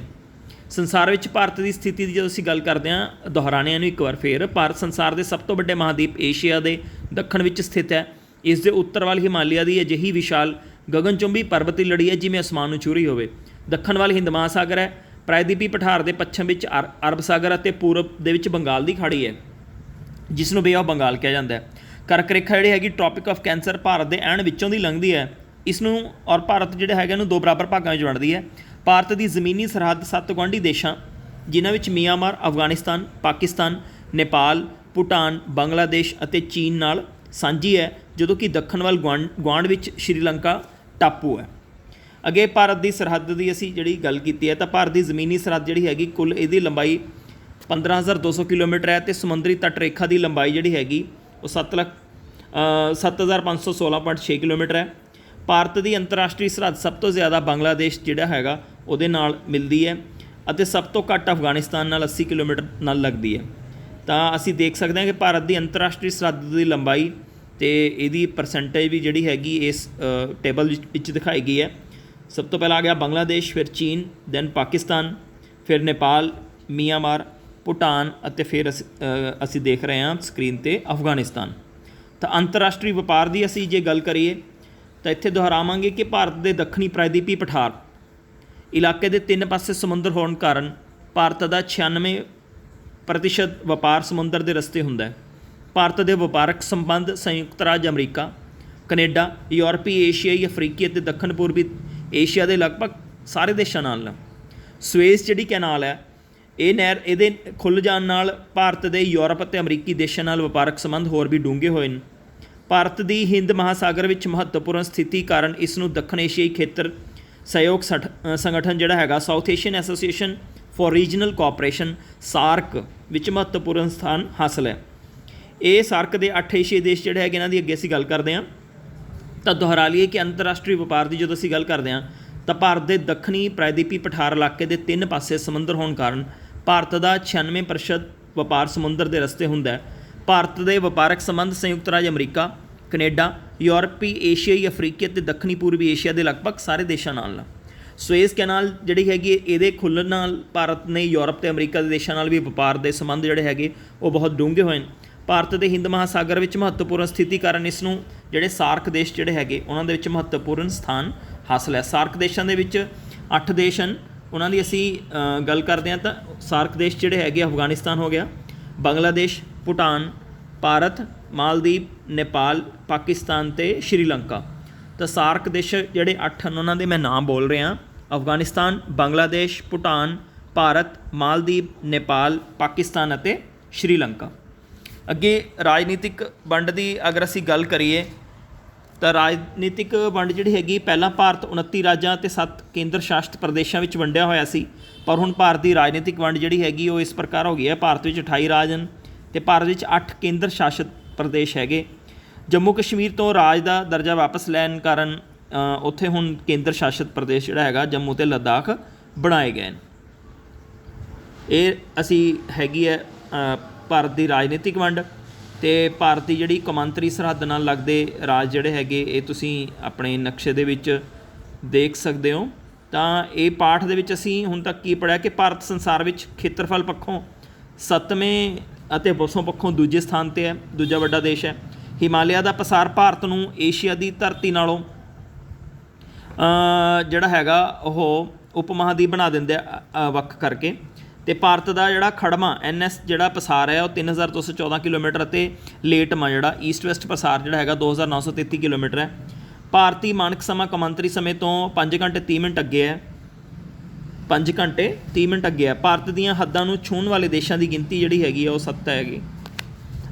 ਸੰਸਾਰ ਵਿੱਚ ਭਾਰਤ ਦੀ ਸਥਿਤੀ ਦੀ ਜਦੋਂ ਅਸੀਂ ਗੱਲ ਕਰਦੇ ਹਾਂ, ਦੁਹਰਾਉਂਦੇ ਨੂੰ ਇੱਕ ਵਾਰ ਫਿਰ, ਭਾਰਤ ਸੰਸਾਰ ਦੇ ਸਭ ਤੋਂ ਵੱਡੇ ਮਹਾਂਦੀਪ ਏਸ਼ੀਆ ਦੇ ਦੱਖਣ ਵਿੱਚ ਸਥਿਤ ਹੈ। ਇਸ ਦੇ ਉੱਤਰ ਵੱਲ ਹਿਮਾਲਿਆ ਦੀ ਅਜਿਹੀ ਵਿਸ਼ਾਲ ਗਗਨਚੁੰਬੀ ਪਰਬਤੀ ਲੜੀ ਹੈ ਜਿਵੇਂ ਅਸਮਾਨ ਨੂੰ ਛੂਹ ਰਹੀ ਹੋਵੇ। ਦੱਖਣ ਵੱਲ ਹਿੰਦ ਮਹਾਸਾਗਰ ਹੈ। ਪ੍ਰਾਇਦੀਪੀ ਪਠਾਰ ਦੇ ਪੱਛਮ ਵਿੱਚ ਅਰਬ ਸਾਗਰ ਅਤੇ ਪੂਰਬ ਦੇ ਵਿੱਚ ਬੰਗਾਲ ਦੀ ਖਾੜੀ ਹੈ, ਜਿਸ ਨੂੰ ਬੇ ਆਫ ਬੰਗਾਲ ਕਿਹਾ ਜਾਂਦਾ ਹੈ। ਕਰਕ ਰੇਖਾ ਜਿਹੜੀ ਹੈਗੀ ਟ੍ਰੋਪਿਕ ਆਫ ਕੈਂਸਰ ਭਾਰਤ ਦੇ ਐਨ ਵਿੱਚੋਂ ਦੀ ਲੰਘਦੀ ਹੈ। ਇਸ ਨੂੰ ਔਰ ਭਾਰਤ ਜਿਹੜਾ ਹੈਗਾ ਇਹਨੂੰ 2 ਬਰਾਬਰ ਭਾਗਾਂ ਵਿੱਚ ਵੰਡਦੀ ਹੈ। ਭਾਰਤ ਦੀ ਜ਼ਮੀਨੀ ਸਰਹੱਦ 7 ਗੁਆਂਢੀ ਦੇਸ਼ਾਂ, ਜਿਨ੍ਹਾਂ ਵਿੱਚ ਮਿਆਂਮਾਰ, ਅਫਗਾਨਿਸਤਾਨ, ਪਾਕਿਸਤਾਨ, ਨੇਪਾਲ, ਭੂਟਾਨ, ਬੰਗਲਾਦੇਸ਼ ਅਤੇ ਚੀਨ ਨਾਲ ਸਾਂਝੀ ਹੈ, ਜਦੋਂ ਕਿ ਦੱਖਣ ਵੱਲ ਗੁਆਂਢ ਵਿੱਚ ਸ਼੍ਰੀਲੰਕਾ ਟਾਪੂ ਹੈ। ਅੱਗੇ ਭਾਰਤ ਦੀ ਸਰਹੱਦ ਦੀ ਅਸੀਂ ਜਿਹੜੀ ਗੱਲ ਕੀਤੀ ਹੈ ਤਾਂ ਭਾਰਤ ਦੀ ਜ਼ਮੀਨੀ ਸਰਹੱਦ ਜਿਹੜੀ ਹੈਗੀ ਕੁੱਲ ਇਹਦੀ ਲੰਬਾਈ 15,200 ਕਿਲੋਮੀਟਰ ਹੈ, ਅਤੇ ਸਮੁੰਦਰੀ ਤੱਟ ਰੇਖਾ ਦੀ ਲੰਬਾਈ ਜਿਹੜੀ ਹੈਗੀ ਉਹ 7,516.6 ਕਿਲੋਮੀਟਰ ਹੈ। ਭਾਰਤ ਦੀ ਅੰਤਰਰਾਸ਼ਟਰੀ ਸਰਹੱਦ ਸਭ ਤੋਂ ਜ਼ਿਆਦਾ ਬੰਗਲਾਦੇਸ਼ ਜਿਹੜਾ ਹੈਗਾ ਉਹਦੇ ਨਾਲ ਮਿਲਦੀ ਹੈ, ਅਤੇ ਸਭ ਤੋਂ ਘੱਟ ਅਫਗਾਨਿਸਤਾਨ ਨਾਲ 80 ਕਿਲੋਮੀਟਰ ਨਾਲ ਲੱਗਦੀ ਹੈ। ਤਾਂ ਅਸੀਂ ਦੇਖ ਸਕਦੇ ਹਾਂ ਕਿ ਭਾਰਤ ਦੀ ਅੰਤਰਰਾਸ਼ਟਰੀ ਸਰਹੱਦ ਦੀ ਲੰਬਾਈ ਅਤੇ ਇਹਦੀ ਪਰਸੈਂਟੇਜ ਵੀ ਜਿਹੜੀ ਹੈਗੀ ਇਸ ਟੇਬਲ ਵਿੱਚ ਦਿਖਾਈ ਗਈ ਹੈ। ਸਭ ਤੋਂ ਪਹਿਲਾਂ ਆ ਗਿਆ ਬੰਗਲਾਦੇਸ਼, ਫਿਰ ਚੀਨ, ਦੈਨ ਪਾਕਿਸਤਾਨ, ਫਿਰ ਨੇਪਾਲ, ਮਿਆਂਮਾਰ, ਭੂਟਾਨ, ਅਤੇ ਫਿਰ ਅਸੀਂ ਦੇਖ ਰਹੇ ਹਾਂ ਸਕਰੀਨ 'ਤੇ ਅਫਗਾਨਿਸਤਾਨ। ਤਾਂ ਅੰਤਰਰਾਸ਼ਟਰੀ ਵਪਾਰ ਦੀ ਅਸੀਂ ਜੇ ਗੱਲ ਕਰੀਏ ਤਾਂ ਇੱਥੇ ਦੁਹਰਾਵਾਂਗੇ ਕਿ ਭਾਰਤ ਦੇ ਦੱਖਣੀ ਪ੍ਰਾਇਦੀਪੀ ਪਠਾਰ ਇਲਾਕੇ ਦੇ 3 ਪਾਸੇ ਸਮੁੰਦਰ ਹੋਣ ਕਾਰਨ ਭਾਰਤ ਦਾ 96% ਵਪਾਰ ਸਮੁੰਦਰ ਦੇ ਰਸਤੇ ਹੁੰਦਾ ਹੈ। ਭਾਰਤ ਦੇ ਵਪਾਰਕ ਸੰਬੰਧ ਸੰਯੁਕਤ ਰਾਜ ਅਮਰੀਕਾ, ਕੈਨੇਡਾ, ਯੂਰਪੀ, ਏਸ਼ੀਆਈ, ਅਫਰੀਕੀ ਅਤੇ ਦੱਖਣ ਪੂਰਬੀ ਏਸ਼ੀਆ ਦੇ ਲਗਭਗ ਸਾਰੇ ਦੇਸ਼ਾਂ ਨਾਲ ਨੇ। ਸੁਏਜ਼ ਜਿਹੜੀ ਕੈਨਾਲ ਹੈ, ਇਹ ਨਹਿਰ ਇਹਦੇ ਖੁੱਲ੍ਹ ਜਾਣ ਨਾਲ ਭਾਰਤ ਦੇ ਯੂਰਪ ਅਤੇ ਅਮਰੀਕੀ ਦੇਸ਼ਾਂ ਨਾਲ ਵਪਾਰਕ ਸੰਬੰਧ ਹੋਰ ਵੀ ਡੂੰਘੇ ਹੋਏ ਨੇ। ਭਾਰਤ ਦੀ ਹਿੰਦ ਮਹਾਸਾਗਰ ਵਿੱਚ ਮਹੱਤਵਪੂਰਨ ਸਥਿਤੀ ਕਾਰਨ ਇਸ ਨੂੰ ਦੱਖਣ ਏਸ਼ੀਆਈ ਖੇਤਰ ਸਹਿਯੋਗ ਸੰਗਠਨ ਜਿਹੜਾ ਹੈਗਾ South Asian Association for Regional Cooperation SAARC ਵਿੱਚ ਮਹੱਤਵਪੂਰਨ ਸਥਾਨ ਹਾਸਲ ਹੈ। ਇਹ ਸਾਰਕ ਦੇ 8 ਏਸ਼ੀਆਈ ਦੇਸ਼ ਜਿਹੜੇ ਹੈਗੇ ਇਹਨਾਂ ਦੀ ਅੱਗੇ ਅਸੀਂ ਗੱਲ ਕਰਦੇ ਹਾਂ। ਤਾਂ ਦੁਹਰਾ ਲਈਏ ਕਿ ਅੰਤਰਰਾਸ਼ਟਰੀ ਵਪਾਰ ਦੀ ਜਦੋਂ ਅਸੀਂ ਗੱਲ ਕਰਦੇ ਹਾਂ ਤਾਂ ਭਾਰਤ ਦੇ ਦੱਖਣੀ ਪ੍ਰਾਇਦੀਪੀ ਪਠਾਰ ਇਲਾਕੇ ਦੇ 3 ਪਾਸੇ ਸਮੁੰਦਰ ਹੋਣ ਕਾਰਨ ਭਾਰਤ ਦਾ 96% ਵਪਾਰ ਸਮੁੰਦਰ ਦੇ ਰਸਤੇ ਹੁੰਦਾ ਹੈ। ਭਾਰਤ ਦੇ ਵਪਾਰਕ ਸੰਬੰਧ ਸੰਯੁਕਤ ਰਾਜ ਅਮਰੀਕਾ, ਕੈਨੇਡਾ, ਯੂਰਪੀ, ਏਸ਼ੀਆਈ, ਅਫਰੀਕੀ ਅਤੇ ਦੱਖਣੀ ਪੂਰਬੀ ਏਸ਼ੀਆ ਦੇ ਲਗਭਗ ਸਾਰੇ ਦੇਸ਼ਾਂ ਨਾਲ ਨੇ। ਸੁਏਜ਼ ਕੈਨਾਲ ਜਿਹੜੀ ਹੈਗੀ ਇਹਦੇ ਖੁੱਲ੍ਹਣ ਨਾਲ ਭਾਰਤ ਨੇ ਯੂਰਪ ਅਤੇ ਅਮਰੀਕਾ ਦੇ ਦੇਸ਼ਾਂ ਨਾਲ ਵੀ ਵਪਾਰ ਦੇ ਸੰਬੰਧ ਜਿਹੜੇ ਹੈਗੇ ਉਹ ਬਹੁਤ ਡੂੰਘੇ ਹੋਏ ਨੇ। ਭਾਰਤ ਦੇ ਹਿੰਦ ਮਹਾਸਾਗਰ ਵਿੱਚ ਮਹੱਤਵਪੂਰਨ ਸਥਿਤੀ ਕਾਰਨ ਇਸ ਨੂੰ ਜਿਹੜੇ ਸਾਰਕ ਦੇਸ਼ ਜਿਹੜੇ ਹੈਗੇ ਉਹਨਾਂ ਦੇ ਵਿੱਚ ਮਹੱਤਵਪੂਰਨ ਸਥਾਨ ਹਾਸਲ ਹੈ। ਸਾਰਕ ਦੇਸ਼ਾਂ ਦੇ ਵਿੱਚ 8 ਦੇਸ਼ ਹਨ, ਉਹਨਾਂ ਦੀ ਅਸੀਂ ਗੱਲ ਕਰਦੇ ਹਾਂ ਤਾਂ ਸਾਰਕ ਦੇਸ਼ ਜਿਹੜੇ ਹੈਗੇ ਅਫਗਾਨਿਸਤਾਨ ਹੋ ਗਿਆ, ਬੰਗਲਾਦੇਸ਼, ਭੂਟਾਨ, ਭਾਰਤ, ਮਾਲਦੀਵ, ਨੇਪਾਲ, ਪਾਕਿਸਤਾਨ ਅਤੇ ਸ਼੍ਰੀਲੰਕਾ। ਤਾਂ ਸਾਰਕ ਦੇਸ਼ ਜਿਹੜੇ 8 ਹਨ ਉਹਨਾਂ ਦੇ ਮੈਂ ਨਾਮ ਬੋਲ ਰਿਹਾ, ਅਫਗਾਨਿਸਤਾਨ, ਬੰਗਲਾਦੇਸ਼, ਭੂਟਾਨ, ਭਾਰਤ, ਮਾਲਦੀਵ, ਨੇਪਾਲ, ਪਾਕਿਸਤਾਨ ਅਤੇ ਸ਼੍ਰੀਲੰਕਾ। ਅੱਗੇ ਰਾਜਨੀਤਿਕ ਵੰਡ ਦੀ ਅਗਰ ਅਸੀਂ ਗੱਲ ਕਰੀਏ ਤਾਂ ਰਾਜਨੀਤਿਕ ਵੰਡ ਜਿਹੜੀ ਹੈਗੀ ਪਹਿਲਾਂ ਭਾਰਤ 29 ਰਾਜਾਂ ਅਤੇ 7 ਕੇਂਦਰ ਸ਼ਾਸਿਤ ਪ੍ਰਦੇਸ਼ਾਂ ਵਿੱਚ ਵੰਡਿਆ ਹੋਇਆ ਸੀ, ਪਰ ਹੁਣ ਭਾਰਤ ਦੀ ਰਾਜਨੀਤਿਕ ਵੰਡ ਜਿਹੜੀ ਹੈਗੀ ਉਹ ਇਸ ਪ੍ਰਕਾਰ ਹੋ ਗਈ ਹੈ। ਭਾਰਤ ਵਿੱਚ 28 ਰਾਜ ਹਨ ਅਤੇ ਭਾਰਤ ਵਿੱਚ 8 ਕੇਂਦਰ ਸ਼ਾਸਿਤ ਪ੍ਰਦੇਸ਼ ਹੈਗੇ। ਜੰਮੂ ਕਸ਼ਮੀਰ ਤੋਂ ਰਾਜ ਦਾ ਦਰਜਾ ਵਾਪਸ ਲੈਣ ਕਾਰਨ ਉੱਥੇ ਹੁਣ ਕੇਂਦਰ ਸ਼ਾਸਿਤ ਪ੍ਰਦੇਸ਼ ਜਿਹੜਾ ਹੈਗਾ ਜੰਮੂ ਅਤੇ ਲੱਦਾਖ ਬਣਾਏ ਗਏ ਨੇ। ਇਹ ਅਸੀਂ ਹੈਗੀ ਹੈ ਭਾਰਤ ਦੀ ਰਾਜਨੀਤਿਕ ਵੰਡ। ਅਤੇ ਭਾਰਤ ਦੀ ਜਿਹੜੀ ਕੌਮਾਂਤਰੀ ਸਰਹੱਦ ਨਾਲ ਲੱਗਦੇ ਰਾਜ ਜਿਹੜੇ ਹੈਗੇ ਇਹ ਤੁਸੀਂ ਆਪਣੇ ਨਕਸ਼ੇ ਦੇ ਵਿੱਚ ਦੇਖ ਸਕਦੇ ਹੋ। ਤਾਂ ਇਹ ਪਾਠ ਦੇ ਵਿੱਚ ਅਸੀਂ ਹੁਣ ਤੱਕ ਕੀ ਪੜ੍ਹਿਆ ਕਿ ਭਾਰਤ ਸੰਸਾਰ ਵਿੱਚ ਖੇਤਰਫਲ ਪੱਖੋਂ 7ਵੇਂ ਅਤੇ ਵਸੋਂ ਪੱਖੋਂ ਦੂਜੇ ਸਥਾਨ 'ਤੇ ਹੈ, ਦੂਜਾ ਵੱਡਾ ਦੇਸ਼ ਹੈ। ਹਿਮਾਲਿਆ ਦਾ ਪਸਾਰ ਭਾਰਤ ਨੂੰ ਏਸ਼ੀਆ ਦੀ ਧਰਤੀ ਨਾਲੋਂ ਜਿਹੜਾ ਹੈਗਾ ਉਹ ਉਪ ਮਹਾਂਦੀਪ ਬਣਾ ਦਿੰਦੇ ਵੱਖ ਕਰਕੇ। ਅਤੇ ਭਾਰਤ ਦਾ ਜਿਹੜਾ ਖੜਮਾ NS ਜਿਹੜਾ ਪਸਾਰ ਹੈ ਉਹ 3214 ਕਿਲੋਮੀਟਰ ਅਤੇ ਲੇਟਮਾ ਜਿਹੜਾ ਈਸਟ ਵੈਸਟ ਪਸਾਰ ਜਿਹੜਾ ਹੈਗਾ 2933 ਕਿਲੋਮੀਟਰ ਹੈ। ਭਾਰਤੀ ਮਾਨਕ ਸਮਾਂ ਕੌਮਾਂਤਰੀ ਸਮੇਂ ਤੋਂ 5 ਘੰਟੇ 30 ਮਿੰਟ ਅੱਗੇ ਹੈ, 5 ਘੰਟੇ 30 ਮਿੰਟ ਅੱਗੇ ਹੈ। ਭਾਰਤ ਦੀਆਂ ਹੱਦਾਂ ਨੂੰ ਛੂਹਣ ਵਾਲੇ ਦੇਸ਼ਾਂ ਦੀ ਗਿਣਤੀ ਜਿਹੜੀ ਹੈਗੀ ਆ ਉਹ 7 ਹੈਗੀ।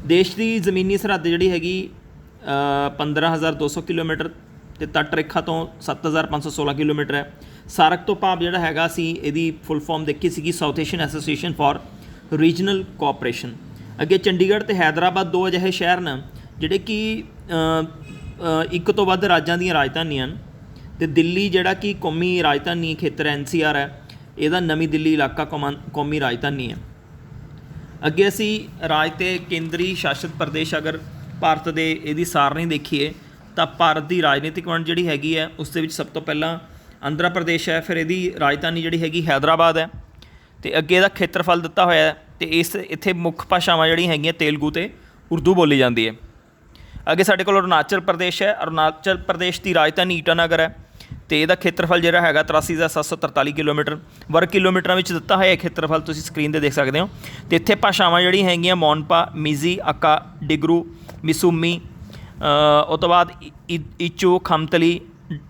ਦੇਸ਼ ਦੀ ਜ਼ਮੀਨੀ ਸਰਹੱਦ ਜਿਹੜੀ ਹੈਗੀ 15200 ਕਿਲੋਮੀਟਰ ਅਤੇ ਤੱਟ ਰੇਖਾ ਤੋਂ 7516 ਕਿਲੋਮੀਟਰ ਹੈ। ਸਾਰਕ ਤੋਂ ਭਾਵ ਜਿਹੜਾ ਹੈਗਾ ਅਸੀਂ ਇਹਦੀ ਫੁੱਲ ਫਾਰਮ ਦੇਖੀ ਸੀਗੀ south Asian Association for Regional cooperation. ਅੱਗੇ ਚੰਡੀਗੜ੍ਹ ਅਤੇ ਹੈਦਰਾਬਾਦ 2 ਅਜਿਹੇ ਸ਼ਹਿਰ ਨੇ ਜਿਹੜੇ ਕਿ ਇੱਕ ਤੋਂ ਵੱਧ ਰਾਜਾਂ ਦੀਆਂ ਰਾਜਧਾਨੀਆਂ ਹਨ। ਅਤੇ ਦਿੱਲੀ ਜਿਹੜਾ ਕਿ ਕੌਮੀ ਰਾਜਧਾਨੀ ਖੇਤਰ NCR ਹੈ, ਇਹਦਾ ਨਵੀਂ ਦਿੱਲੀ ਇਲਾਕਾ ਕੌਮੀ ਰਾਜਧਾਨੀ ਹੈ। ਅੱਗੇ ਅਸੀਂ ਰਾਜ ਅਤੇ ਕੇਂਦਰੀ ਸ਼ਾਸਿਤ ਪ੍ਰਦੇਸ਼ ਅਗਰ ਭਾਰਤ ਦੇ ਇਹਦੀ ਸਾਰਣੀ ਦੇਖੀਏ ਤਾਂ ਭਾਰਤ ਦੀ ਰਾਜਨੀਤਿਕ ਵੰਡ ਜਿਹੜੀ ਹੈਗੀ ਹੈ ਉਸ ਦੇ ਵਿੱਚ ਸਭ ਤੋਂ ਪਹਿਲਾਂ ਆਂਧਰਾ ਪ੍ਰਦੇਸ਼ ਹੈ, ਫਿਰ ਇਹਦੀ ਰਾਜਧਾਨੀ ਜਿਹੜੀ ਹੈਗੀ ਹੈਦਰਾਬਾਦ ਹੈ। ਅਤੇ ਅੱਗੇ ਇਹਦਾ ਖੇਤਰਫਲ ਦਿੱਤਾ ਹੋਇਆ ਅਤੇ ਇੱਥੇ ਮੁੱਖ ਭਾਸ਼ਾਵਾਂ ਜਿਹੜੀਆਂ ਹੈਗੀਆਂ ਤੇਲਗੂ ਅਤੇ ਉਰਦੂ ਬੋਲੀ ਜਾਂਦੀ ਹੈ। ਅੱਗੇ ਸਾਡੇ ਕੋਲ ਅਰੁਣਾਚਲ ਪ੍ਰਦੇਸ਼ ਹੈ। ਅਰੁਣਾਚਲ ਪ੍ਰਦੇਸ਼ ਦੀ ਰਾਜਧਾਨੀ ਈਟਾਨਗਰ ਹੈ ਅਤੇ ਇਹਦਾ ਖੇਤਰਫਲ ਜਿਹੜਾ ਹੈਗਾ 83,743 ਕਿਲੋਮੀਟਰ ਵਰਗ ਕਿਲੋਮੀਟਰਾਂ ਵਿੱਚ ਦਿੱਤਾ ਹੋਇਆ ਖੇਤਰਫਲ ਤੁਸੀਂ ਸਕਰੀਨ 'ਤੇ ਦੇਖ ਸਕਦੇ ਹੋ। ਅਤੇ ਇੱਥੇ ਭਾਸ਼ਾਵਾਂ ਜਿਹੜੀਆਂ ਹੈਗੀਆਂ ਮੋਨਪਾ, ਮਿਜ਼ੀ, ਅਕਾ, ਡਿਗਰੂ, ਮਿਸੂਮੀ, ਉਹ ਤੋਂ ਬਾਅਦ ਇਚੋ, ਖਮਤਲੀ,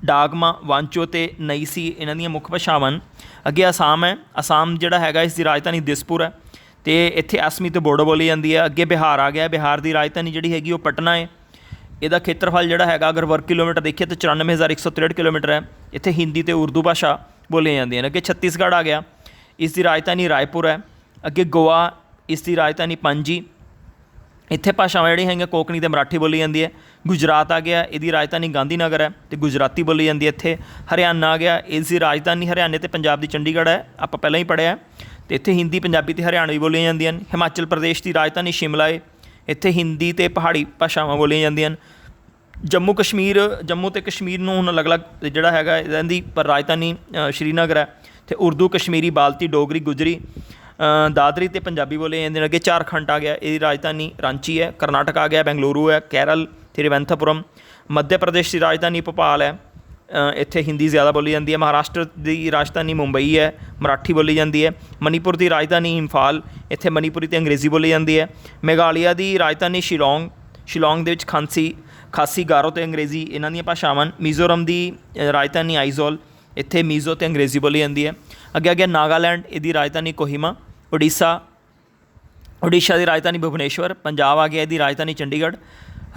ਡਾਗਮਾ, ਵਾਂਚੋ ਅਤੇ ਨਈਸੀ ਇਹਨਾਂ ਦੀਆਂ ਮੁੱਖ ਭਾਸ਼ਾਵਾਂ ਹਨ। ਅੱਗੇ ਅਸਾਮ ਹੈ। ਅਸਾਮ ਜਿਹੜਾ ਹੈਗਾ ਇਸ ਦੀ ਰਾਜਧਾਨੀ ਦਿਸਪੁਰ ਹੈ ਅਤੇ ਇੱਥੇ ਅਸਮੀ ਅਤੇ ਬੋਡੋ ਬੋਲੀ ਜਾਂਦੀ ਹੈ। ਅੱਗੇ ਬਿਹਾਰ ਆ ਗਿਆ। ਬਿਹਾਰ ਦੀ ਰਾਜਧਾਨੀ ਜਿਹੜੀ ਹੈਗੀ ਉਹ ਪਟਨਾ ਹੈ। ਇਹਦਾ ਖੇਤਰਫਲ ਜਿਹੜਾ ਹੈਗਾ ਅਗਰ ਵਰਗ ਕਿਲੋਮੀਟਰ ਦੇਖੀਏ ਤਾਂ 94,163 ਕਿਲੋਮੀਟਰ ਹੈ। ਇੱਥੇ ਹਿੰਦੀ ਅਤੇ ਉਰਦੂ ਭਾਸ਼ਾ ਬੋਲੀਆਂ ਜਾਂਦੀਆਂ ਨੇ। ਅੱਗੇ ਛੱਤੀਸਗੜ੍ਹ ਆ ਗਿਆ। ਇਸ ਦੀ ਰਾਜਧਾਨੀ ਰਾਏਪੁਰ ਹੈ। ਅੱਗੇ ਗੋਆ, ਇਸ ਦੀ ਰਾਜਧਾਨੀ ਪਣਜੀ। ਇੱਥੇ ਭਾਸ਼ਾਵਾਂ ਜਿਹੜੀਆਂ ਹੈਗੀਆਂ ਕੋਂਕਣੀ ਅਤੇ ਮਰਾਠੀ ਬੋਲੀ ਜਾਂਦੀ ਹੈ। ਗੁਜਰਾਤ ਆ ਗਿਆ। ਇਹਦੀ ਰਾਜਧਾਨੀ ਗਾਂਧੀ ਨਗਰ ਹੈ ਅਤੇ ਗੁਜਰਾਤੀ ਬੋਲੀ ਜਾਂਦੀ ਹੈ ਇੱਥੇ। ਹਰਿਆਣਾ ਆ ਗਿਆ। ਇਸ ਦੀ ਰਾਜਧਾਨੀ ਹਰਿਆਣੇ ਅਤੇ ਪੰਜਾਬ ਦੀ ਚੰਡੀਗੜ੍ਹ ਹੈ, ਆਪਾਂ ਪਹਿਲਾਂ ਹੀ ਪੜ੍ਹਿਆ। ਅਤੇ ਇੱਥੇ ਹਿੰਦੀ, ਪੰਜਾਬੀ ਅਤੇ ਹਰਿਆਣਵੀ ਬੋਲੀਆਂ ਜਾਂਦੀਆਂ ਹਨ। ਹਿਮਾਚਲ ਪ੍ਰਦੇਸ਼ ਦੀ ਰਾਜਧਾਨੀ ਸ਼ਿਮਲਾ ਹੈ। ਇੱਥੇ ਹਿੰਦੀ ਅਤੇ ਪਹਾੜੀ ਭਾਸ਼ਾਵਾਂ ਬੋਲੀਆਂ ਜਾਂਦੀਆਂ ਹਨ। ਜੰਮੂ ਅਤੇ ਕਸ਼ਮੀਰ ਨੂੰ ਹੁਣ ਅਲੱਗ-ਅਲੱਗ ਜਿਹੜਾ ਹੈਗਾ ਇਹਨਾਂ ਦੀ ਪਰ ਰਾਜਧਾਨੀ ਸ਼੍ਰੀਨਗਰ ਹੈ ਅਤੇ ਉਰਦੂ, ਕਸ਼ਮੀਰੀ, ਬਾਲਤੀ, ਡੋਗਰੀ, ਗੁਜਰੀ, ਦਾਦਰੀ ਅਤੇ ਪੰਜਾਬੀ ਬੋਲੇ ਜਾਂਦੇ ਨੇ। ਅੱਗੇ ਝਾਰਖੰਡ ਆ ਗਿਆ। ਇਹਦੀ ਰਾਜਧਾਨੀ ਰਾਂਚੀ ਹੈ। ਕਰਨਾਟਕ ਆ ਗਿਆ, ਬੈਂਗਲੁਰੂ ਹੈ। ਕੇਰਲ, ਥਿਰੂਵਨੰਤਪੁਰਮ। ਮੱਧ ਪ੍ਰਦੇਸ਼ ਦੀ ਰਾਜਧਾਨੀ ਭੋਪਾਲ ਹੈ। ਇੱਥੇ ਹਿੰਦੀ ਜ਼ਿਆਦਾ ਬੋਲੀ ਜਾਂਦੀ ਹੈ। ਮਹਾਰਾਸ਼ਟਰ ਦੀ ਰਾਜਧਾਨੀ ਮੁੰਬਈ ਹੈ, ਮਰਾਠੀ ਬੋਲੀ ਜਾਂਦੀ ਹੈ। ਮਨੀਪੁਰ ਦੀ ਰਾਜਧਾਨੀ ਇੰਫਾਲ, ਇੱਥੇ ਮਨੀਪੁਰੀ ਅਤੇ ਅੰਗਰੇਜ਼ੀ ਬੋਲੀ ਜਾਂਦੀ ਹੈ। ਮੇਘਾਲਿਆ ਦੀ ਰਾਜਧਾਨੀ ਸ਼ਿਲੌਂਗ, ਸ਼ਿਲੌਂਗ ਦੇ ਵਿੱਚ ਖਾਸੀ ਗਾਰੋ ਅਤੇ ਅੰਗਰੇਜ਼ੀ ਇਹਨਾਂ ਦੀਆਂ ਭਾਸ਼ਾਵਾਂ। ਮਿਜ਼ੋਰਮ ਦੀ ਰਾਜਧਾਨੀ ਆਈਜ਼ੋਲ, ਇੱਥੇ ਮੀਜ਼ੋ ਅਤੇ ਅੰਗਰੇਜ਼ੀ ਬੋਲੀ ਜਾਂਦੀ ਹੈ। ਅੱਗੇ ਨਾਗਾਲੈਂਡ, ਇਹਦੀ ਰਾਜਧਾਨੀ ਕੋਹਿਮਾ। ਉੜੀਸਾ ਦੀ ਰਾਜਧਾਨੀ ਭੁਵਨੇਸ਼ਵਰ। ਪੰਜਾਬ ਆ ਗਿਆ, ਇਹਦੀ ਰਾਜਧਾਨੀ ਚੰਡੀਗੜ੍ਹ।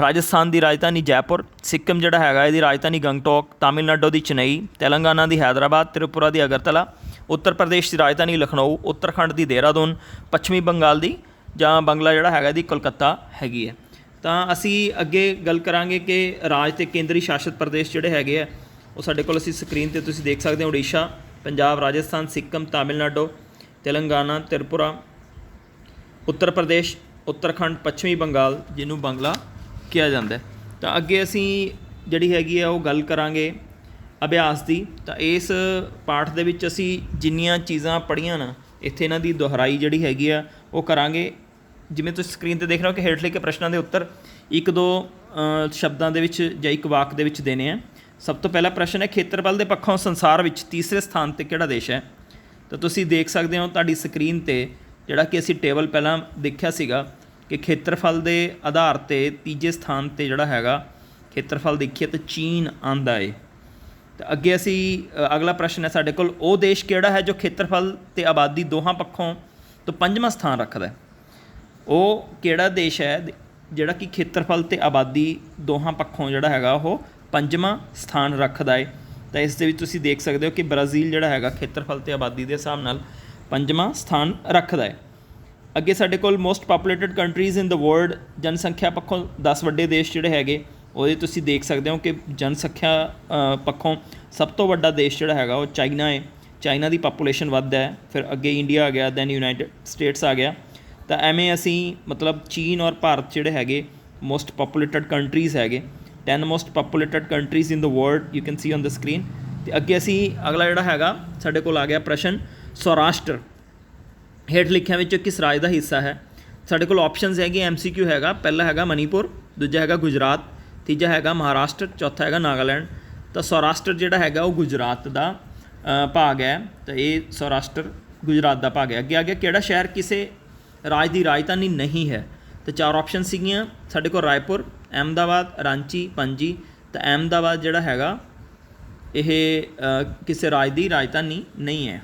ਰਾਜਸਥਾਨ ਦੀ ਰਾਜਧਾਨੀ ਜੈਪੁਰ। ਸਿੱਕਮ ਜਿਹੜਾ ਹੈਗਾ ਇਹਦੀ ਰਾਜਧਾਨੀ ਗੰਗਟੋਕ। ਤਾਮਿਲਨਾਡੂ ਦੀ ਚੇਨਈ। ਤੇਲੰਗਾਨਾ ਦੀ ਹੈਦਰਾਬਾਦ। ਤ੍ਰਿਪੁਰਾ ਦੀ ਅਗਰਤਲਾ। ਉੱਤਰ ਪ੍ਰਦੇਸ਼ ਦੀ ਰਾਜਧਾਨੀ ਲਖਨਊ। ਉੱਤਰਾਖੰਡ ਦੀ ਦੇਹਰਾਦੂਨ। ਪੱਛਮੀ ਬੰਗਾਲ ਦੀ ਜਾਂ ਬੰਗਲਾ ਜਿਹੜਾ ਹੈਗਾ ਇਹਦੀ ਕੋਲਕਾਤਾ ਹੈਗੀ ਹੈ। ਤਾਂ ਅਸੀਂ ਅੱਗੇ ਗੱਲ ਕਰਾਂਗੇ ਕਿ ਰਾਜ ਅਤੇ ਕੇਂਦਰੀ ਸ਼ਾਸਿਤ ਪ੍ਰਦੇਸ਼ ਜਿਹੜੇ ਹੈਗੇ ਆ ਉਹ ਸਾਡੇ ਕੋਲ ਅਸੀਂ ਸਕਰੀਨ 'ਤੇ ਤੁਸੀਂ ਦੇਖ ਸਕਦੇ ਹੋ। ਉੜੀਸਾ, ਪੰਜਾਬ, ਰਾਜਸਥਾਨ, ਸਿੱਕਮ, ਤਾਮਿਲਨਾਡੂ, ਤੇਲੰਗਾਨਾ, ਤ੍ਰਿਪੁਰਾ, ਉੱਤਰ ਪ੍ਰਦੇਸ਼, ਉੱਤਰਾਖੰਡ, ਪੱਛਮੀ ਬੰਗਾਲ ਜਿਹਨੂੰ ਬੰਗਲਾ ਕਿਹਾ ਜਾਂਦਾ। ਤਾਂ ਅੱਗੇ ਅਸੀਂ ਜਿਹੜੀ ਹੈਗੀ ਆ ਉਹ ਗੱਲ ਕਰਾਂਗੇ ਅਭਿਆਸ ਦੀ। ਤਾਂ ਇਸ ਪਾਠ ਦੇ ਵਿੱਚ ਅਸੀਂ ਜਿੰਨੀਆਂ ਚੀਜ਼ਾਂ ਪੜ੍ਹੀਆਂ ਨਾ ਇੱਥੇ ਇਹਨਾਂ ਦੀ ਦੁਹਰਾਈ ਜਿਹੜੀ ਹੈਗੀ ਆ ਉਹ ਕਰਾਂਗੇ। ਜਿਵੇਂ ਤੁਸੀਂ ਸਕਰੀਨ 'ਤੇ ਦੇਖ ਰਹੇ ਹੋ ਕਿ ਹੇਠ ਲਿਖੇ ਪ੍ਰਸ਼ਨਾਂ ਦੇ ਉੱਤਰ 1-2 ਸ਼ਬਦਾਂ ਦੇ ਵਿੱਚ ਜਾਂ ਇੱਕ ਵਾਕ ਦੇ ਵਿੱਚ ਦੇਣੇ ਆ। ਸਭ ਤੋਂ ਪਹਿਲਾ ਪ੍ਰਸ਼ਨ ਹੈ, ਖੇਤਰਫਲ ਦੇ ਪੱਖੋਂ ਸੰਸਾਰ ਵਿੱਚ ਤੀਸਰੇ ਸਥਾਨ 'ਤੇ ਕਿਹੜਾ ਦੇਸ਼ ਹੈ? ਤਾਂ ਤੁਸੀਂ ਦੇਖ ਸਕਦੇ ਹੋ ਤੁਹਾਡੀ ਸਕਰੀਨ 'ਤੇ ਜਿਹੜਾ ਕਿ ਅਸੀਂ ਟੇਬਲ ਪਹਿਲਾਂ ਦੇਖਿਆ ਸੀਗਾ ਕਿ ਖੇਤਰਫਲ ਦੇ ਆਧਾਰ 'ਤੇ ਤੀਜੇ ਸਥਾਨ 'ਤੇ ਜਿਹੜਾ ਹੈਗਾ ਖੇਤਰਫਲ ਦੇਖੀਏ ਤਾਂ ਚੀਨ ਆਉਂਦਾ ਏ। ਤਾਂ ਅੱਗੇ ਅਸੀਂ ਅਗਲਾ ਪ੍ਰਸ਼ਨ ਹੈ ਸਾਡੇ ਕੋਲ, ਉਹ ਦੇਸ਼ ਕਿਹੜਾ ਹੈ ਜੋ ਖੇਤਰਫਲ ਅਤੇ ਆਬਾਦੀ ਦੋਹਾਂ ਪੱਖੋਂ ਤੋਂ 5ਵਾਂ ਸਥਾਨ ਰੱਖਦਾ? ਉਹ ਕਿਹੜਾ ਦੇਸ਼ ਹੈ ਜਿਹੜਾ ਕਿ ਖੇਤਰਫਲ ਅਤੇ ਆਬਾਦੀ ਦੋਹਾਂ ਪੱਖੋਂ ਜਿਹੜਾ ਹੈਗਾ ਉਹ 5ਵਾਂ ਸਥਾਨ ਰੱਖਦਾ ਹੈ? ਤਾਂ ਇਸ ਦੇ ਵਿੱਚ ਤੁਸੀਂ ਦੇਖ ਸਕਦੇ ਹੋ ਕਿ ਬ੍ਰਾਜ਼ੀਲ ਜਿਹੜਾ ਹੈਗਾ ਖੇਤਰਫਲ ਅਤੇ ਆਬਾਦੀ ਦੇ ਹਿਸਾਬ ਨਾਲ 5ਵਾਂ ਸਥਾਨ ਰੱਖਦਾ ਹੈ। ਅੱਗੇ ਸਾਡੇ ਕੋਲ most populated countries in the world, ਜਨਸੰਖਿਆ ਪੱਖੋਂ 10 ਵੱਡੇ ਦੇਸ਼ ਜਿਹੜੇ ਹੈਗੇ ਉਹਦੇ ਤੁਸੀਂ ਦੇਖ ਸਕਦੇ ਹੋ ਕਿ ਜਨਸੰਖਿਆ ਪੱਖੋਂ ਸਭ ਤੋਂ ਵੱਡਾ ਦੇਸ਼ ਜਿਹੜਾ ਹੈਗਾ ਉਹ ਚਾਈਨਾ ਹੈ। ਚਾਈਨਾ ਦੀ ਪਾਪੂਲੇਸ਼ਨ ਵੱਧ ਹੈ। ਫਿਰ ਅੱਗੇ ਇੰਡੀਆ ਆ ਗਿਆ, ਦੈਨ ਯੂਨਾਈਟਿਡ ਸਟੇਟਸ ਆ ਗਿਆ। ਤਾਂ ਐਵੇਂ ਅਸੀਂ ਮਤਲਬ ਚੀਨ ਔਰ ਭਾਰਤ ਜਿਹੜੇ ਹੈਗੇ ਮੋਸਟ ਪਾਪੂਲੇਟਡ ਕੰਟਰੀਜ਼ ਹੈਗੇ। 10 most populated countries in the world you can see on the screen. ਅਤੇ ਅੱਗੇ ਅਸੀਂ ਅਗਲਾ ਜਿਹੜਾ ਹੈਗਾ ਸਾਡੇ ਕੋਲ ਆ ਗਿਆ ਪ੍ਰਸ਼ਨ, ਸੌਰਾਸ਼ਟਰ ਹੇਠ ਲਿਖਿਆਂ ਵਿੱਚੋਂ ਕਿਸ ਰਾਜ ਦਾ ਹਿੱਸਾ ਹੈ? ਸਾਡੇ ਕੋਲ ਆਪਸ਼ਨਸ ਹੈਗੇ, MCQ ਹੈਗਾ। ਪਹਿਲਾ ਹੈਗਾ ਮਨੀਪੁਰ, ਦੂਜਾ ਹੈਗਾ ਗੁਜਰਾਤ, ਤੀਜਾ ਹੈਗਾ ਮਹਾਰਾਸ਼ਟਰ, ਚੌਥਾ ਹੈਗਾ ਨਾਗਾਲੈਂਡ। ਤਾਂ ਸੌਰਾਸ਼ਟਰ ਜਿਹੜਾ ਹੈਗਾ ਉਹ ਗੁਜਰਾਤ ਦਾ ਭਾਗ ਹੈ। ਤਾਂ ਇਹ ਸੌਰਾਸ਼ਟਰ ਗੁਜਰਾਤ ਦਾ ਭਾਗ ਹੈ। ਅੱਗੇ ਆ ਗਿਆ, ਕਿਹੜਾ ਸ਼ਹਿਰ ਕਿਸੇ ਰਾਜ ਦੀ ਰਾਜਧਾਨੀ ਨਹੀਂ ਹੈ? ਤਾਂ 4 ਆਪਸ਼ਨ ਸੀਗੀਆਂ ਸਾਡੇ ਕੋਲ, ਰਾਏਪੁਰ, ਅਹਿਮਦਾਬਾਦ, ਰਾਂਚੀ, ਪਣਜੀ। ਤਾਂ ਅਹਿਮਦਾਬਾਦ ਜਿਹੜਾ ਹੈਗਾ ਇਹ ਕਿਸੇ ਰਾਜ ਦੀ ਰਾਜਧਾਨੀ ਨਹੀਂ ਹੈ।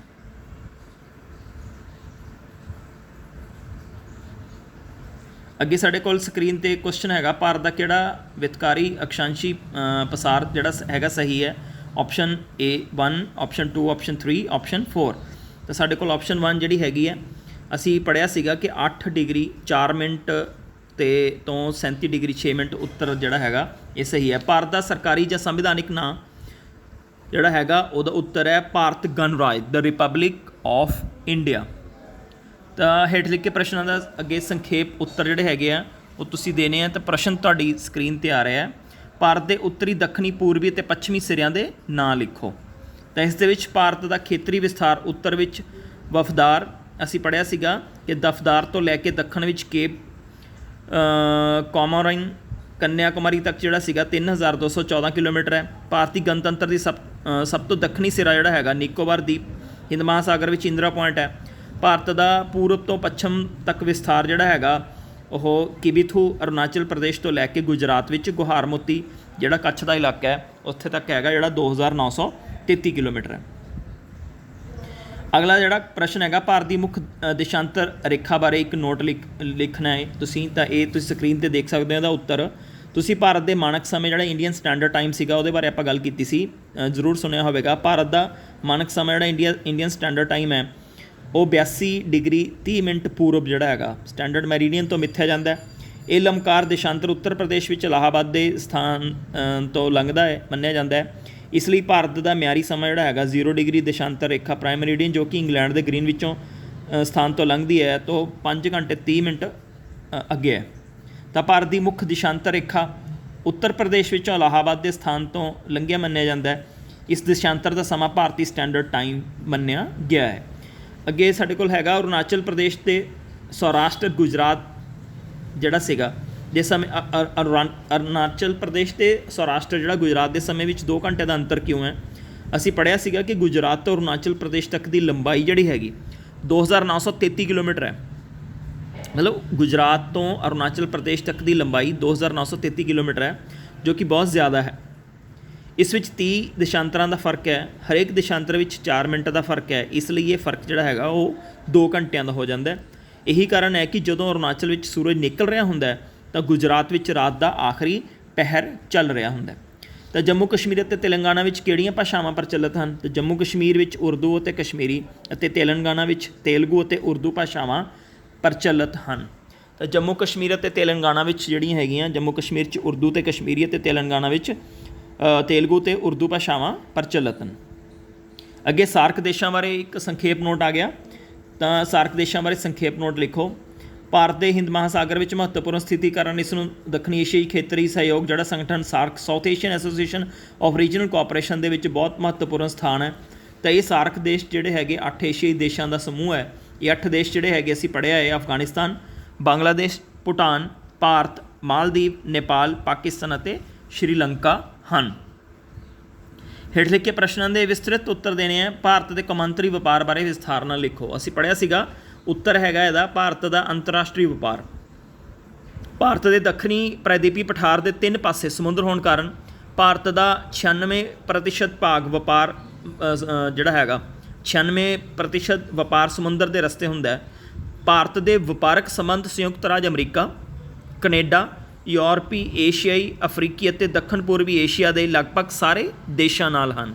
ਅੱਗੇ ਸਾਡੇ ਕੋਲ ਸਕਰੀਨ 'ਤੇ ਕੁਐਸਚਨ ਹੈਗਾ, ਭਾਰਤ ਦਾ ਕਿਹੜਾ ਵਿਤਕਾਰੀ ਅਕਸ਼ਾਂਸ਼ੀ ਪਸਾਰ ਜਿਹੜਾ ਹੈਗਾ ਸਹੀ ਹੈ? Option A 1, option 2, option 3, option 4। ਤਾਂ ਸਾਡੇ ਕੋਲ ਆਪਸ਼ਨ 1 ਜਿਹੜੀ ਹੈਗੀ ਹੈ ਅਸੀਂ ਪੜ੍ਹਿਆ ਸੀਗਾ ਕਿ 8 ਡਿਗਰੀ 4 ਮਿੰਟ ਤੇ ਤੋਂ 37 ਡਿਗਰੀ 6 ਮਿੰਟ ਉੱਤਰ ਜਿਹੜਾ ਹੈਗਾ ਇਹ ਸਹੀ ਹੈ। ਭਾਰਤ ਦਾ ਸਰਕਾਰੀ ਜਾਂ ਸੰਵਿਧਾਨਿਕ ਨਾਂ ਜਿਹੜਾ ਹੈਗਾ ਉਹਦਾ ਉੱਤਰ ਹੈ ਭਾਰਤ ਗਣਰਾਜ, ਦ ਰਿਪਬਲਿਕ ਆਫ ਇੰਡੀਆ। ਤਾਂ ਹੇਠ ਲਿਖੇ ਪ੍ਰਸ਼ਨਾਂ ਦਾ ਅੱਗੇ ਸੰਖੇਪ ਉੱਤਰ ਜਿਹੜੇ ਹੈਗੇ ਆ ਉਹ ਤੁਸੀਂ ਦੇਣੇ ਆ। ਤਾਂ ਪ੍ਰਸ਼ਨ ਤੁਹਾਡੀ ਸਕਰੀਨ 'ਤੇ ਆ ਰਿਹਾ, ਭਾਰਤ ਦੇ ਉੱਤਰੀ, ਦੱਖਣੀ, ਪੂਰਬੀ ਅਤੇ ਪੱਛਮੀ ਸਿਰਿਆਂ ਦੇ ਨਾਂ ਲਿਖੋ। ਤਾਂ ਇਸ ਦੇ ਵਿੱਚ ਭਾਰਤ ਦਾ ਖੇਤਰੀ ਵਿਸਥਾਰ ਉੱਤਰ ਵਿੱਚ ਵਫਦਾਰ, ਅਸੀਂ ਪੜ੍ਹਿਆ ਸੀਗਾ ਕਿ ਦਫਦਾਰ ਤੋਂ ਲੈ ਕੇ ਦੱਖਣ ਵਿੱਚ ਕੇਪ ਕੋਮੋਰਿਨ, ਕੰਨਿਆ ਕੁਮਾਰੀ ਤੱਕ ਜਿਹੜਾ ਸੀਗਾ 3214 ਕਿਲੋਮੀਟਰ ਹੈ। ਭਾਰਤੀ ਗਣਤੰਤਰ ਦੀ ਸਭ ਤੋਂ ਦੱਖਣੀ ਸਿਰਾ ਜਿਹੜਾ ਹੈਗਾ ਨਿਕੋਬਾਰ ਦੀਪ, ਹਿੰਦ ਮਹਾਸਾਗਰ ਵਿੱਚ ਇੰਦਰਾ ਪੁਆਇੰਟ ਹੈ। ਭਾਰਤ ਦਾ ਪੂਰਬ ਤੋਂ ਪੱਛਮ ਤੱਕ ਵਿਸਥਾਰ ਜਿਹੜਾ ਹੈਗਾ ਉਹ ਕਿਬੀਥੂ, ਅਰੁਣਾਚਲ ਪ੍ਰਦੇਸ਼ ਤੋਂ ਲੈ ਕੇ ਗੁਜਰਾਤ ਵਿੱਚ ਗੁਹਾਰ ਮੋਤੀ ਜਿਹੜਾ ਕੱਛ ਦਾ ਇਲਾਕਾ ਹੈ ਉੱਥੇ ਤੱਕ ਹੈਗਾ ਜਿਹੜਾ 2933 ਕਿਲੋਮੀਟਰ ਹੈ। ਅਗਲਾ ਜਿਹੜਾ ਪ੍ਰਸ਼ਨ ਹੈਗਾ, ਭਾਰਤ ਦੀ ਮੁੱਖ ਦੇਸ਼ਾਂਤਰ ਰੇਖਾ ਬਾਰੇ ਇੱਕ ਨੋਟ ਲਿਖਣਾ ਹੈ ਤੁਸੀਂ। ਤਾਂ ਇਹ ਤੁਸੀਂ ਸਕਰੀਨ 'ਤੇ ਦੇਖ ਸਕਦੇ ਹੋ ਇਹਦਾ ਉੱਤਰ। ਤੁਸੀਂ ਭਾਰਤ ਦੇ ਮਾਨਕ ਸਮੇਂ ਜਿਹੜਾ ਇੰਡੀਅਨ ਸਟੈਂਡਰਡ ਟਾਈਮ ਸੀਗਾ ਉਹਦੇ ਬਾਰੇ ਆਪਾਂ ਗੱਲ ਕੀਤੀ ਸੀ, ਜ਼ਰੂਰ ਸੁਣਿਆ ਹੋਵੇਗਾ। ਭਾਰਤ ਦਾ ਮਾਨਕ ਸਮਾਂ ਜਿਹੜਾ ਇੰਡੀਅਨ ਸਟੈਂਡਰਡ ਟਾਈਮ ਹੈ ਉਹ 82 ਡਿਗਰੀ 30 ਮਿੰਟ ਪੂਰਬ ਜਿਹੜਾ ਹੈਗਾ ਸਟੈਂਡਰਡ ਮੈਰੀਡੀਅਨ ਤੋਂ ਮਿੱਥਿਆ ਜਾਂਦਾ। ਇਹ ਲਮਕਾਰ ਦੇਸ਼ਾਂਤਰ ਉੱਤਰ ਪ੍ਰਦੇਸ਼ ਵਿੱਚ ਇਲਾਹਾਬਾਦ ਦੇ ਸਥਾਨ ਤੋਂ ਲੰਘਦਾ ਹੈ ਮੰਨਿਆ ਜਾਂਦਾ ਹੈ। ਇਸ ਲਈ ਭਾਰਤ ਦਾ ਮਿਆਰੀ ਸਮਾਂ ਜਿਹੜਾ ਹੈਗਾ 0 ਡਿਗਰੀ ਦੇਸ਼ਾਂਤਰ ਰੇਖਾ ਪ੍ਰਾਈਮ ਮੈਰੀਡੀਅਨ ਜੋ ਕਿ ਇੰਗਲੈਂਡ ਦੇ ਗ੍ਰੀਨ ਵਿੱਚੋਂ ਸਥਾਨ ਤੋਂ ਲੰਘਦੀ ਹੈ ਤੋਂ 5 ਘੰਟੇ 30 ਮਿੰਟ ਅੱਗੇ ਹੈ। ਤਾਂ ਭਾਰਤ ਦੀ ਮੁੱਖ ਦੇਸ਼ਾਂਤਰ ਰੇਖਾ ਉੱਤਰ ਪ੍ਰਦੇਸ਼ ਵਿੱਚੋਂ ਇਲਾਹਾਬਾਦ ਦੇ ਸਥਾਨ ਤੋਂ ਲੰਘਿਆ ਮੰਨਿਆ ਜਾਂਦਾ ਹੈ। ਇਸ ਦੇਸ਼ਾਂਤਰ ਦਾ ਸਮਾਂ ਭਾਰਤੀ ਸਟੈਂਡਰਡ ਟਾਈਮ ਮੰਨਿਆ ਗਿਆ ਹੈ। ਅੱਗੇ ਸਾਡੇ ਕੋਲ ਹੈਗਾ ਅਰੁਣਾਚਲ ਪ੍ਰਦੇਸ਼ ਅਤੇ ਸੌਰਾਸ਼ਟਰ ਗੁਜਰਾਤ ਜਿਹੜਾ ਸੀਗਾ ਦੇ ਸਮੇਂ ਅਰੁਣਾਚਲ ਪ੍ਰਦੇਸ਼ ਤੇ ਸੌਰਾਸ਼ਟਰ ਜਿਹੜਾ ਗੁਜਰਾਤ ਦੇ ਸਮੇਂ ਵਿੱਚ 2 ਘੰਟੇ ਦਾ ਅੰਤਰ ਕਿਉਂ ਹੈ? ਅਸੀਂ ਪੜ੍ਹਿਆ ਸੀਗਾ ਕਿ ਗੁਜਰਾਤ ਤੋਂ ਅਰੁਣਾਚਲ ਪ੍ਰਦੇਸ਼ ਤੱਕ ਦੀ ਲੰਬਾਈ ਜਿਹੜੀ ਹੈਗੀ 2933 ਕਿਲੋਮੀਟਰ ਹੈ। ਮਤਲਬ ਗੁਜਰਾਤ ਤੋਂ ਅਰੁਣਾਚਲ ਪ੍ਰਦੇਸ਼ ਤੱਕ ਦੀ ਲੰਬਾਈ 2933 ਕਿਲੋਮੀਟਰ ਹੈ, ਜੋ ਕਿ ਬਹੁਤ ਜ਼ਿਆਦਾ ਹੈ। ਇਸ ਵਿੱਚ 30 ਦੇਸ਼ਾਂਤਰਾਂ ਦਾ ਫਰਕ ਹੈ, ਹਰੇਕ ਦੇਸ਼ਾਂਤਰ ਵਿੱਚ 4 ਮਿੰਟ ਦਾ ਫਰਕ ਹੈ। ਇਸ ਲਈ ਇਹ ਫਰਕ ਜਿਹੜਾ ਹੈਗਾ ਉਹ 2 ਘੰਟਿਆਂ ਦਾ ਹੋ ਜਾਂਦਾ। ਇਹੀ ਕਾਰਨ ਹੈ ਕਿ ਜਦੋਂ ਅਰੁਣਾਚਲ ਵਿੱਚ ਸੂਰਜ ਨਿਕਲ ਰਿਹਾ ਹੁੰਦਾ ਹੈ ਤਾਂ ਗੁਜਰਾਤ ਵਿੱਚ ਰਾਤ ਦਾ ਆਖਰੀ ਪਹਿਰ ਚੱਲ ਰਿਹਾ ਹੁੰਦਾ। ਤਾਂ ਜੰਮੂ ਕਸ਼ਮੀਰ ਅਤੇ ਤੇਲੰਗਾਨਾ ਵਿੱਚ ਕਿਹੜੀਆਂ ਭਾਸ਼ਾਵਾਂ ਪ੍ਰਚਲਿਤ ਹਨ? ਤਾਂ ਜੰਮੂ ਕਸ਼ਮੀਰ ਵਿੱਚ ਉਰਦੂ ਅਤੇ ਕਸ਼ਮੀਰੀ ਅਤੇ ਤੇਲੰਗਾਨਾ ਵਿੱਚ ਤੇਲਗੂ ਅਤੇ ਉਰਦੂ ਭਾਸ਼ਾਵਾਂ ਪ੍ਰਚਲਿਤ ਹਨ। ਤਾਂ ਜੰਮੂ ਕਸ਼ਮੀਰ ਅਤੇ ਤੇਲੰਗਾਨਾ ਵਿੱਚ ਜਿਹੜੀਆਂ ਹੈਗੀਆਂ, ਜੰਮੂ ਕਸ਼ਮੀਰ 'ਚ ਉਰਦੂ ਅਤੇ ਕਸ਼ਮੀਰੀ ਅਤੇ ਤੇਲੰਗਾਨਾ ਵਿੱਚ ਤੇਲਗੂ ਅਤੇ ਉਰਦੂ ਭਾਸ਼ਾਵਾਂ ਪ੍ਰਚਲਿਤ ਹਨ। ਅੱਗੇ ਸਾਰਕ ਦੇਸ਼ਾਂ ਬਾਰੇ ਇੱਕ ਸੰਖੇਪ ਨੋਟ ਆ ਗਿਆ। ਤਾਂ ਸਾਰਕ ਦੇਸ਼ਾਂ ਬਾਰੇ ਸੰਖੇਪ ਨੋਟ ਲਿਖੋ। ਭਾਰਤ ਦੇ ਹਿੰਦ ਮਹਾਸਾਗਰ ਵਿੱਚ ਮਹੱਤਵਪੂਰਨ ਸਥਿਤੀ ਕਾਰਨ ਇਸ ਨੂੰ ਦੱਖਣੀ ਏਸ਼ੀਆਈ ਖੇਤਰੀ ਸਹਿਯੋਗ ਜਿਹੜਾ ਸੰਗਠਨ SAARC South Asian Association of Regional Cooperation ਦੇ ਵਿੱਚ ਬਹੁਤ ਮਹੱਤਵਪੂਰਨ ਸਥਾਨ ਹੈ। ਤਾਂ ਇਹ ਸਾਰਕ ਦੇਸ਼ ਜਿਹੜੇ ਹੈਗੇ 8 ਏਸ਼ੀਆਈ ਦੇਸ਼ਾਂ ਦਾ ਸਮੂਹ ਹੈ। ਇਹ 8 ਦੇਸ਼ ਜਿਹੜੇ ਹੈਗੇ ਅਸੀਂ ਪੜ੍ਹਿਆ ਹੈ, ਅਫਗਾਨਿਸਤਾਨ, ਬੰਗਲਾਦੇਸ਼, ਭੂਟਾਨ, ਭਾਰਤ, ਮਾਲਦੀਵ, ਨੇਪਾਲ, ਪਾਕਿਸਤਾਨ ਅਤੇ ਸ਼੍ਰੀਲੰਕਾ ਹਨ। ਹੇਠ ਲਿਖੇ ਪ੍ਰਸ਼ਨਾਂ ਦੇ ਵਿਸਤ੍ਰਿਤ ਉੱਤਰ ਦੇਣੇ ਹੈ। ਭਾਰਤ ਦੇ ਕੌਮਾਂਤਰੀ ਵਪਾਰ ਬਾਰੇ ਵਿਸਥਾਰ ਨਾਲ ਲਿਖੋ। ਅਸੀਂ ਪੜ੍ਹਿਆ ਸੀਗਾ ਉੱਤਰ ਹੈਗਾ ਇਹਦਾ ਭਾਰਤ ਦਾ ਅੰਤਰਰਾਸ਼ਟਰੀ ਵਪਾਰ। ਭਾਰਤ ਦੇ ਦੱਖਣੀ ਪ੍ਰਾਇਦੀਪੀ ਪਠਾਰ ਦੇ 3 ਪਾਸੇ ਸਮੁੰਦਰ ਹੋਣ ਕਾਰਨ ਭਾਰਤ ਦਾ 96% ਭਾਗ ਵਪਾਰ ਜਿਹੜਾ ਹੈਗਾ 96% ਵਪਾਰ ਸਮੁੰਦਰ ਦੇ ਰਸਤੇ ਹੁੰਦਾ ਹੈ। ਭਾਰਤ ਦੇ ਵਪਾਰਕ ਸੰਬੰਧ ਸੰਯੁਕਤ ਰਾਜ ਅਮਰੀਕਾ, ਕੈਨੇਡਾ, ਯੂਰਪੀ, ਏਸ਼ੀਆਈ, ਅਫਰੀਕੀ ਅਤੇ ਦੱਖਣ ਪੂਰਬੀ ਏਸ਼ੀਆ ਦੇ ਲਗਭਗ ਸਾਰੇ ਦੇਸ਼ਾਂ ਨਾਲ ਹਨ।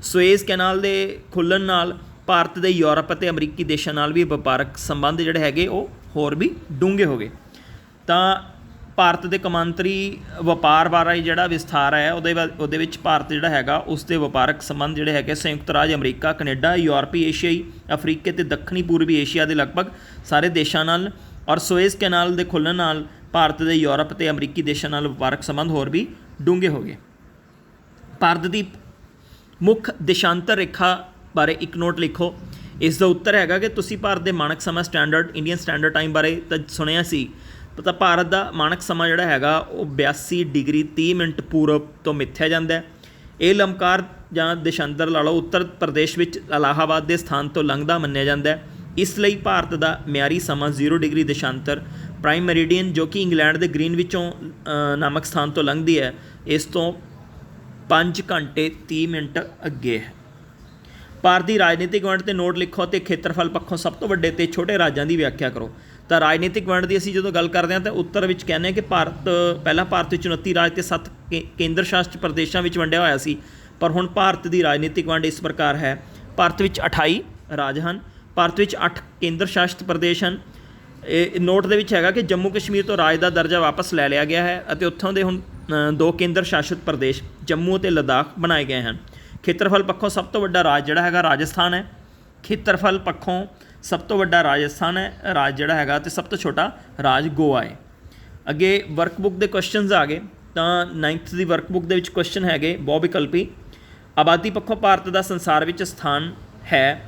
ਸੁਏਜ਼ ਕੈਨਾਲ ਦੇ ਖੁੱਲ੍ਹਣ ਨਾਲ ਭਾਰਤ ਦੇ ਯੂਰਪ ਅਤੇ ਅਮਰੀਕੀ ਦੇਸ਼ਾਂ ਨਾਲ ਵੀ ਵਪਾਰਕ ਸੰਬੰਧ ਜਿਹੜੇ ਹੈਗੇ ਉਹ ਹੋਰ ਵੀ ਡੂੰਘੇ ਹੋ ਗਏ। ਤਾਂ ਭਾਰਤ ਦੇ ਕੌਮਾਂਤਰੀ ਵਪਾਰ ਬਾਰੇ ਜਿਹੜਾ ਵਿਸਥਾਰ ਹੈ ਉਹਦੇ ਵਿੱਚ ਭਾਰਤ ਜਿਹੜਾ ਹੈਗਾ ਉਸ ਦੇ ਵਪਾਰਕ ਸੰਬੰਧ ਜਿਹੜੇ ਹੈਗੇ ਸੰਯੁਕਤ ਰਾਜ ਅਮਰੀਕਾ, ਕੈਨੇਡਾ, ਯੂਰਪੀ, ਏਸ਼ੀਆਈ, ਅਫਰੀਕੀ ਅਤੇ ਦੱਖਣੀ ਪੂਰਬੀ ਏਸ਼ੀਆ ਦੇ ਲਗਭਗ ਸਾਰੇ ਦੇਸ਼ਾਂ ਨਾਲ, ਔਰ ਸੁਏਜ਼ ਕੈਨਾਲ ਦੇ ਖੁੱਲ੍ਹਣ ਨਾਲ ਭਾਰਤ ਦੇ ਯੂਰਪ ਅਤੇ ਅਮਰੀਕੀ ਦੇਸ਼ਾਂ ਨਾਲ ਵਪਾਰਕ ਸੰਬੰਧ ਹੋਰ ਵੀ ਡੂੰਘੇ ਹੋ ਗਏ। ਭਾਰਤ ਦੀ ਮੁੱਖ ਦੇਸ਼ਾਂਤਰ ਰੇਖਾ ਬਾਰੇ ਇੱਕ ਨੋਟ ਲਿਖੋ। ਇਸ ਦਾ ਉੱਤਰ ਹੈਗਾ ਕਿ ਤੁਸੀਂ ਭਾਰਤ ਦੇ ਮਾਣਕ ਸਮਾਂ ਸਟੈਂਡਰਡ ਇੰਡੀਅਨ ਸਟੈਂਡਰਡ ਟਾਈਮ ਬਾਰੇ ਤਾਂ ਸੁਣਿਆ ਸੀ। ਤਾਂ ਭਾਰਤ ਦਾ ਮਾਣਕ ਸਮਾਂ ਜਿਹੜਾ ਹੈਗਾ ਉਹ 82 ਡਿਗਰੀ 30 ਮਿੰਟ ਪੂਰਬ ਤੋਂ ਮਿਥਿਆ ਜਾਂਦਾ ਹੈ। ਇਹ ਲਮਕਾਰ ਜਾਂ ਦੇਸ਼ਾਂਤਰ ਲਾ ਲਓ ਉੱਤਰ ਪ੍ਰਦੇਸ਼ ਵਿੱਚ ਇਲਾਹਾਬਾਦ ਦੇ ਸਥਾਨ ਤੋਂ ਲੰਘਦਾ ਮੰਨਿਆ ਜਾਂਦਾ ਹੈ। ਇਸ ਲਈ ਭਾਰਤ ਦਾ ਮਿਆਰੀ ਸਮਾਂ 0 ਡਿਗਰੀ ਦੇਸ਼ਾਂਤਰ ਪ੍ਰਾਈਮ ਮੈਰੀਡੀਅਨ ਜੋ ਕਿ ਇੰਗਲੈਂਡ ਦੇ ਗ੍ਰੀਨ ਵਿੱਚੋਂ ਨਾਮਕ ਸਥਾਨ ਤੋਂ ਲੰਘਦੀ ਹੈ, ਇਸ ਤੋਂ 5 ਘੰਟੇ 30 ਮਿੰਟ ਅੱਗੇ ਹੈ। ਭਾਰਤ ਦੀ ਰਾਜਨੀਤਿਕ ਵੰਡ 'ਤੇ ਨੋਟ ਲਿਖੋ ਅਤੇ ਖੇਤਰਫਲ ਪੱਖੋਂ ਸਭ ਤੋਂ ਵੱਡੇ ਅਤੇ ਛੋਟੇ ਰਾਜਾਂ ਦੀ ਵਿਆਖਿਆ ਕਰੋ। ਤਾਂ ਰਾਜਨੀਤਿਕ ਵੰਡ ਦੀ ਅਸੀਂ ਜਦੋਂ ਗੱਲ ਕਰਦੇ ਹਾਂ ਤਾਂ ਉੱਤਰ ਵਿੱਚ ਕਹਿੰਦੇ ਹਾਂ ਕਿ ਪਹਿਲਾਂ ਭਾਰਤ ਵਿੱਚ 29 ਰਾਜ ਅਤੇ 7 ਕੇਂਦਰ ਸ਼ਾਸਿਤ ਪ੍ਰਦੇਸ਼ਾਂ ਵਿੱਚ ਵੰਡਿਆ ਹੋਇਆ ਸੀ। ਪਰ ਹੁਣ ਭਾਰਤ ਦੀ ਰਾਜਨੀਤਿਕ ਵੰਡ ਇਸ ਪ੍ਰਕਾਰ ਹੈ। ਭਾਰਤ ਵਿੱਚ 28 ਰਾਜ ਹਨ। ਭਾਰਤ ਵਿੱਚ 8 ਕੇਂਦਰ ਸ਼ਾਸਿਤ ਪ੍ਰਦੇਸ਼ ਹਨ। ਇਹ ਨੋਟ ਦੇ ਵਿੱਚ ਹੈਗਾ ਕਿ ਜੰਮੂ ਕਸ਼ਮੀਰ ਤੋਂ ਰਾਜ ਦਾ ਦਰਜਾ ਵਾਪਸ ਲੈ ਲਿਆ ਗਿਆ ਹੈ ਅਤੇ ਉੱਥੋਂ ਦੇ ਹੁਣ 2 ਕੇਂਦਰ ਸ਼ਾਸਿਤ ਪ੍ਰਦੇਸ਼ ਜੰਮੂ ਅਤੇ ਲੱਦਾਖ ਬਣਾਏ ਗਏ ਹਨ। ਖੇਤਰਫਲ ਪੱਖੋਂ ਸਭ ਤੋਂ ਵੱਡਾ ਰਾਜ ਜਿਹੜਾ ਹੈਗਾ ਰਾਜਸਥਾਨ ਹੈ। ਖੇਤਰਫਲ ਪੱਖੋਂ ਸਭ ਤੋਂ ਵੱਡਾ ਰਾਜਸਥਾਨ ਹੈ ਰਾਜ ਜਿਹੜਾ ਹੈਗਾ, ਅਤੇ ਸਭ ਤੋਂ ਛੋਟਾ ਰਾਜ ਗੋਆ ਹੈ। ਅੱਗੇ ਵਰਕਬੁੱਕ ਦੇ ਕੁਐਸਚਨਸ ਆ ਗਏ। ਤਾਂ 9th ਦੀ ਵਰਕਬੁੱਕ ਦੇ ਵਿੱਚ ਕੁਐਸਚਨ ਹੈਗੇ ਬਹੁ ਵਿਕਲਪੀ। ਆਬਾਦੀ ਪੱਖੋਂ ਭਾਰਤ ਦਾ ਸੰਸਾਰ ਵਿੱਚ ਸਥਾਨ ਹੈ।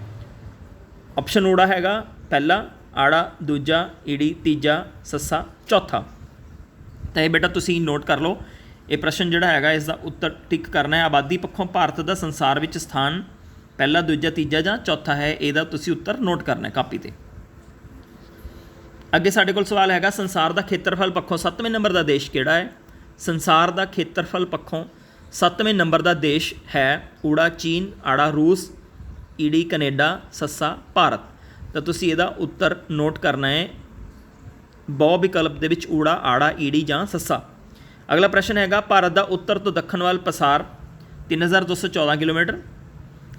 ਆਪਸ਼ਨ ਊੜਾ ਹੈਗਾ ਪਹਿਲਾ, ਆੜਾ ਦੂਜਾ, ਈੜੀ ਤੀਜਾ, ਸੱਸਾ ਚੌਥਾ। ਤਾਂ ਇਹ ਬੇਟਾ ਤੁਸੀਂ ਨੋਟ ਕਰ ਲਓ। ਇਹ ਪ੍ਰਸ਼ਨ ਜਿਹੜਾ ਹੈਗਾ ਇਸ ਦਾ ਉੱਤਰ ਟਿਕ ਕਰਨਾ ਹੈ। ਆਬਾਦੀ ਪੱਖੋਂ ਭਾਰਤ ਦਾ ਸੰਸਾਰ ਵਿੱਚ ਸਥਾਨ ਪਹਿਲਾ, ਦੂਜਾ, ਤੀਜਾ ਜਾਂ ਚੌਥਾ ਹੈ। ਇਹਦਾ ਤੁਸੀਂ ਉੱਤਰ ਨੋਟ ਕਰਨਾ ਹੈ ਕਾਪੀ 'ਤੇ। ਅੱਗੇ ਸਾਡੇ ਕੋਲ ਸਵਾਲ ਹੈਗਾ ਸੰਸਾਰ ਦਾ ਖੇਤਰਫਲ ਪੱਖੋਂ 7ਵੇਂ ਨੰਬਰ ਦਾ ਦੇਸ਼ ਕਿਹੜਾ ਹੈ? ਸੰਸਾਰ ਦਾ ਖੇਤਰਫਲ ਪੱਖੋਂ 7ਵੇਂ ਨੰਬਰ ਦਾ ਦੇਸ਼ ਹੈ ਊੜਾ ਚੀਨ, ਆੜਾ ਰੂਸ, ਈੜੀ ਕੈਨੇਡਾ, ਸੱਸਾ ਭਾਰਤ। ਤਾਂ ਤੁਸੀਂ ਇਹਦਾ ਉੱਤਰ ਨੋਟ ਕਰਨਾ ਹੈ ਬਹੁ ਵਿਕਲਪ ਦੇ ਵਿੱਚ ਊੜਾ, ਆੜਾ, ਈੜੀ ਜਾਂ ਸੱਸਾ। ਅਗਲਾ ਪ੍ਰਸ਼ਨ ਹੈਗਾ ਭਾਰਤ ਦਾ ਉੱਤਰ ਤੋਂ ਦੱਖਣ ਵੱਲ ਪਸਾਰ 3214 ਕਿਲੋਮੀਟਰ,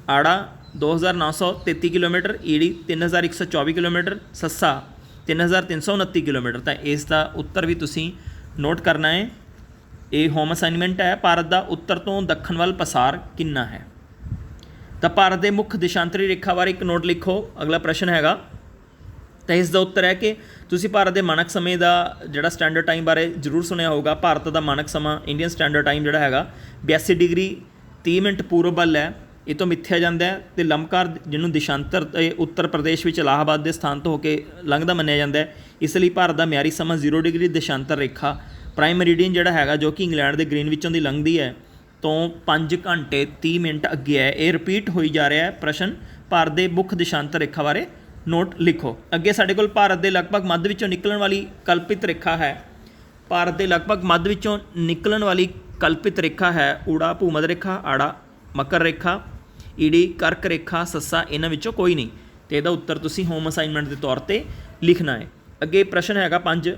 ਆੜਾ 2933 ਕਿਲੋਮੀਟਰ, ਈੜੀ 3124 ਕਿਲੋਮੀਟਰ, ਸੱਸਾ 3329 ਕਿਲੋਮੀਟਰ। ਤਾਂ ਇਸ ਦਾ ਉੱਤਰ ਵੀ ਤੁਸੀਂ ਨੋਟ ਕਰਨਾ ਹੈ। ਇਹ ਹੋਮ ਅਸਾਈਨਮੈਂਟ ਹੈ। ਭਾਰਤ ਦਾ ਉੱਤਰ ਤੋਂ ਦੱਖਣ ਵੱਲ ਪਸਾਰ ਕਿੰਨਾ ਹੈ? ਤਾਂ ਭਾਰਤ ਦੇ ਮੁੱਖ ਦੇਸ਼ਾਂਤਰੀ ਰੇਖਾ ਬਾਰੇ ਇੱਕ ਨੋਟ ਲਿਖੋ। ਅਗਲਾ ਪ੍ਰਸ਼ਨ ਹੈਗਾ ਤਾਂ ਇਸ ਦਾ ਉੱਤਰ ਹੈ ਕਿ ਤੁਸੀਂ ਭਾਰਤ ਦੇ ਮਾਣਕ ਸਮੇਂ ਦਾ ਜਿਹੜਾ ਸਟੈਂਡਰਡ ਟਾਈਮ ਬਾਰੇ ਜ਼ਰੂਰ ਸੁਣਿਆ ਹੋਊਗਾ। ਭਾਰਤ ਦਾ ਮਾਣਕ ਸਮਾਂ ਇੰਡੀਅਨ ਸਟੈਂਡਰਡ ਟਾਈਮ ਜਿਹੜਾ ਹੈਗਾ 82 ਡਿਗਰੀ 30 ਮਿੰਟ ਪੂਰਬ ਵੱਲ ਹੈ। ਇਹ ਤੋਂ ਮਿਥਿਆ ਜਾਂਦਾ ਹੈ। ਅਤੇ ਲਮਕਾਰ ਜਿਹਨੂੰ ਦੇਸ਼ਾਂਤਰ ਉੱਤਰ ਪ੍ਰਦੇਸ਼ ਵਿੱਚ ਇਲਾਹਾਬਾਦ ਦੇ ਸਥਾਨ ਤੋਂ ਹੋ ਕੇ ਲੰਘਦਾ ਮੰਨਿਆ ਜਾਂਦਾ ਹੈ। इस लिए भारत का म्यारी समा 0 डिग्री देशांतर रेखा प्राइम मेरिडियन जिहड़ा हैगा जो कि इंग्लैंड के ग्रीनविचों की लंघदी है तो 5 घंटे 30 मिनट अगे है। ये रिपीट होई जा रहा है। प्रश्न भारत के मुख देशांतर रेखा बारे नोट लिखो। अगे साडे कोल भारत के लगभग मध्य विचों निकलण वाली कल्पित रेखा है। भारत के लगभग मध्य विचों निकलण वाली कल्पित रेखा है ऊड़ा भूमध रेखा, आड़ा मकर रेखा, ईड़ी कर्क रेखा, सस्सा, इन्हां विचों कोई नहीं। तो यदा उत्तर तुसीं होम असाइनमेंट के तौर पर लिखना है। अगे प्रश्न हैगा 5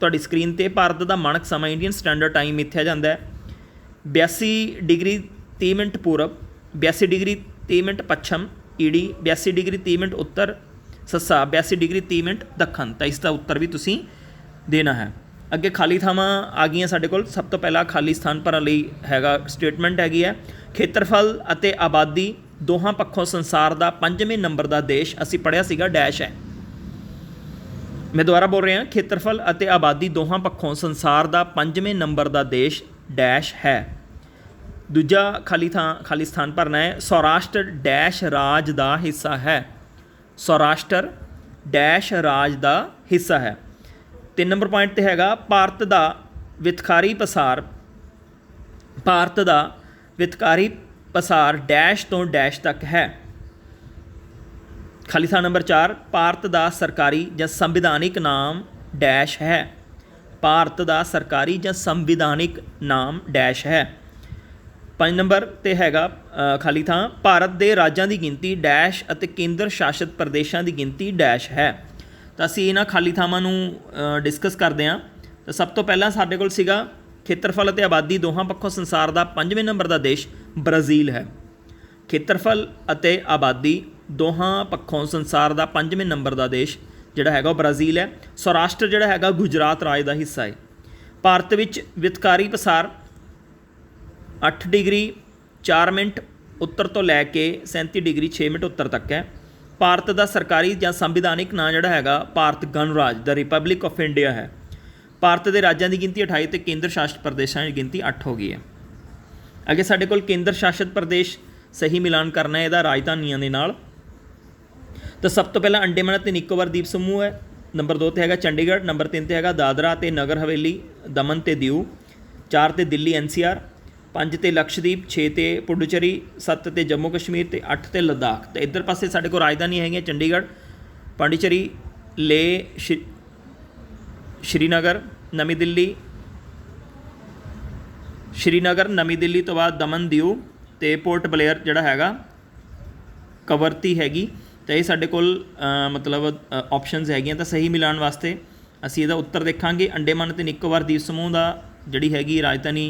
तुहाडी स्क्रीन ते। भारत का मानक समा इंडियन स्टैंडर्ड टाइम मिथ्या जाता है 82 डिग्री 30 मिनट पूरब, 82 डिग्री 30 मिनट पच्छम, ईड़ी 82 डिग्री 30 मिनट उत्तर, सस्सा 82 डिग्री 30 मिनट दखन। तो इसका उत्तर भी तुसीं देना है। अगे खाली थावां आ गई साडे कोल। सब तो पहला खाली स्थान भरन लई हैगा स्टेटमेंट हैगी है खेत्रफल अते आबादी दोहां पक्षों संसार का 5वें नंबर का देश। असीं पढ़िया सीगा डैश है। मैं दोबारा बोल रहा खेत्रफल अते आबादी दोहां पक्षों संसार का 5वें नंबर का देश डैश है। दूजा खाली स्थान भरना है सौराष्ट्र डैश राज का हिस्सा है। सौराष्ट्र डैश राज का हिस्सा है। 3 नंबर पॉइंट ते हैगा भारत का वित्तकारी पसार, भारत का वित्तकारी पसार डैश तो डैश तक है। खाली स्थान नंबर 4 भारत का सरकारी या संविधानिक नाम डैश है। भारत का सरकारी या संविधानिक नाम डैश है। 5 नंबर ते हैगा खाली थां भारत के राज्यों की गिनती डैश अते केंद्र शासित प्रदेशों की गिनती डैश है। तो असीं इन्हां खाली थावां नूं डिस्कस करते हैं। तो सब तो पहला साडे कोल सीगा खेत्रफल अते आबादी दोहां पक्षों संसार का 5वें नंबर का देश ब्राज़ील है। खेत्रफल अते आबादी दोहां पक्षों संसार का 5वें नंबर का देश जिहड़ा हैगा ब्राज़ील है। सौराष्ट्र जिहड़ा हैगा गुजरात राज का हिस्सा है। भारत विच वित्तकारी पसार 8 डिग्री 4 मिनट उत्तर तो लैके 37 डिग्री 6 मिनट उत्तर तक है। भारत का सरकारी या संविधानिक नाम जिहड़ा हैगा भारत गणराज द रिपब्लिक ऑफ इंडिया है। भारत के राज्यों की गिनती 28 तो केंद्र शासित प्रदेशों की गिनती 8 हो गई है। अगे साडे कोल केंद्र शासित प्रदेश सही मिलान करना है इहदा राजधानियां दे नाल। तो सब तो पहला अंडेमान ते निकोबार द्वीप समूह है। नंबर 2 ते हैगा चंडीगढ़, नंबर 3 ते हैगा दादरा ते नगर हवेली, दमन ते दीव, 4 ते दिल्ली NCR, 5 ते लक्षद्वीप, 6 ते पुडुचेरी, 7 ते जम्मू कश्मीर ते 8 ते लद्दाख। तो इधर पासे साडे कोल राजधानी है चंडीगढ़, पांडिचेरी, लेह, श्रीनगर, नवी दिल्ली, नवी दिल्ली तो बाद दमन दीव ते पोर्ट ब्लेयर जिहड़ा हैगा कवरती हैगी। तो ये साडे कोल मतलब ऑप्शनस हैगियां। तो सही मिलान वास्ते असीं इहदा उत्तर देखांगे। अंडेमान ते निकोबार द्वीप समूह का जिहड़ी हैगी राजधानी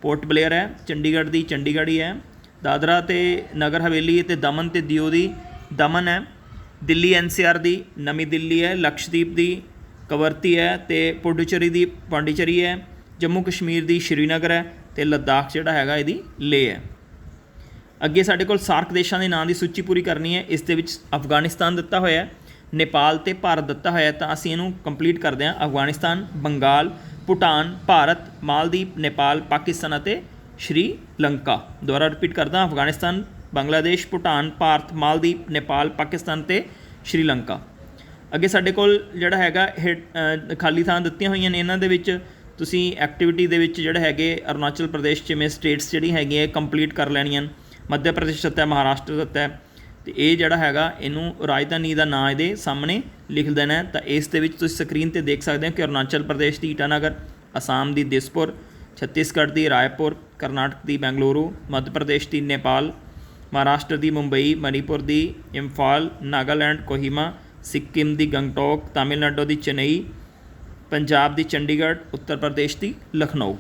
पोर्ट ब्लेयर है, चंडीगढ़ की चंडीगढ़ ही है, दादरा ते नगर हवेली ते दमन ते दीव दी दमन है, दिल्ली NCR दी नवी दिल्ली है, लक्षद्वीप की कवरती है, तो पुडुचेरी की पांडिचेरी है, जम्मू कश्मीर की श्रीनगर है, तो लद्दाख जिहड़ा हैगा इहदी लेह है। अगे साडे कोल सार्क देशों के नाम की सूची पूरी करनी है। इस दे विच अफगानिस्तान दिता होया है, नेपाल ते भारत दिता होया है। तो असीं इहनूं कंप्लीट करते हैं। अफगानिस्तान, बंगाल, भूटान, भारत, मालदीव, नेपाल, पाकिस्तान अते श्रीलंका। दोबारा रिपीट करदा अफगानिस्तान, बांग्लादेश, भूटान, भारत, मालदीव, नेपाल, पाकिस्तान ते श्रीलंका। अगे साडे कोल जिहड़ा हैगा खाली थां दित्तियां होईयां ने। इन्हां दे विच तुसीं एक्टिविटी दे विच जिहड़े हैगे अरुणाचल प्रदेश जिवें स्टेट्स जिहड़ी हैगी है कंप्लीट कर लैणियां। मध्य प्रदेश दित्ता है, महाराष्ट्र दित्ता है। तो ये जिहड़ा हैगा इनू राजधानी का नाम ये सामने लिख देना है। तो इस दे विच तुसीं स्क्रीन पर देख सकते हो कि अरुणाचल प्रदेश की ईटानगर, असम की दिसपुर, छत्तीसगढ़ की रायपुर, कर्नाटक की बेंगलुरु, मध्य प्रदेश की नेपाल, महाराष्ट्र की मुंबई, मणिपुर की इंफाल, नागालैंड कोहिमा, सिक्किम की गंगटोक, तमिलनाडु की चेन्नई, पंजाब की चंडीगढ़, उत्तर प्रदेश की लखनऊ।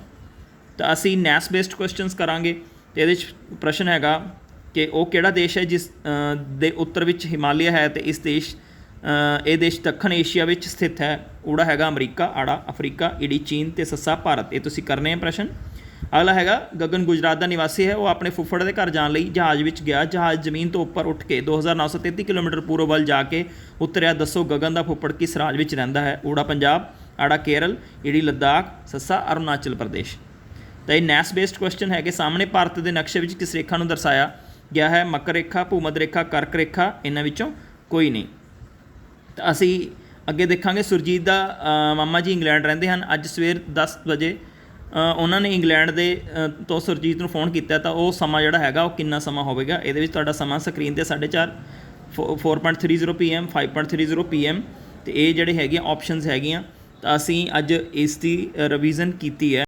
तो असी नैस बेस्ड क्वेश्चनस करांगे। तो ये प्रश्न हैगा कि वो किहड़ा देश है जिस दे उत्तर विच हिमालय है, तो इस देश ये देश दक्षिण एशिया विच स्थित है। ऊड़ा हैगा अमरीका, आड़ा अफ्रीका, ईडी चीन ते सस्सा भारत। ये तुसीं करने हैं प्रश्न। अगला हैगा गगन गुजरात का निवासी है। वो अपने फुफड़ के घर जाने लई जहाज़ विच गया। जहाज़ जमीन तो उपर उठ के 2933 किलोमीटर पूर्व वल जाके उतरिया। दसो गगन का फुफड़ किस राज विच रहिंदा है? ऊड़ा पंजाब, आड़ा केरल, ईडी लद्दाख, सस्सा अरुणाचल प्रदेश। तो ये नैस बेस्ड क्वेश्चन है कि सामने भारत के नक्शे में किस रेखा को दर्शाया गया है? मकर रेखा, भूमध रेखा, कर्क रेखा, इन्हां विचों कोई नहीं। तो असी ਅੱਗੇ ਦੇਖਾਂਗੇ ਸੁਰਜੀਤ ਦਾ ਮਾਮਾ ਜੀ ਇੰਗਲੈਂਡ ਰਹਿੰਦੇ ਹਨ। ਅੱਜ ਸਵੇਰ 10 ਵਜੇ ਉਹਨਾਂ ਨੇ ਇੰਗਲੈਂਡ ਦੇ ਤੋਂ ਸੁਰਜੀਤ ਨੂੰ ਫ਼ੋਨ ਕੀਤਾ, ਤਾਂ ਉਹ ਸਮਾਂ ਜਿਹੜਾ ਹੈਗਾ ਉਹ ਕਿੰਨਾ ਸਮਾਂ ਹੋਵੇਗਾ। ਇਹਦੇ ਵਿੱਚ ਤੁਹਾਡਾ ਸਮਾਂ ਸਕਰੀਨ 'ਤੇ 4:30 4:30 PM 5:30 PM, ਅਤੇ ਇਹ ਜਿਹੜੇ ਹੈਗੇ ਆਪਸ਼ਨਸ ਹੈਗੀਆਂ। ਤਾਂ ਅਸੀਂ ਅੱਜ ਇਸ ਦੀ ਰਿਵੀਜ਼ਨ ਕੀਤੀ ਹੈ।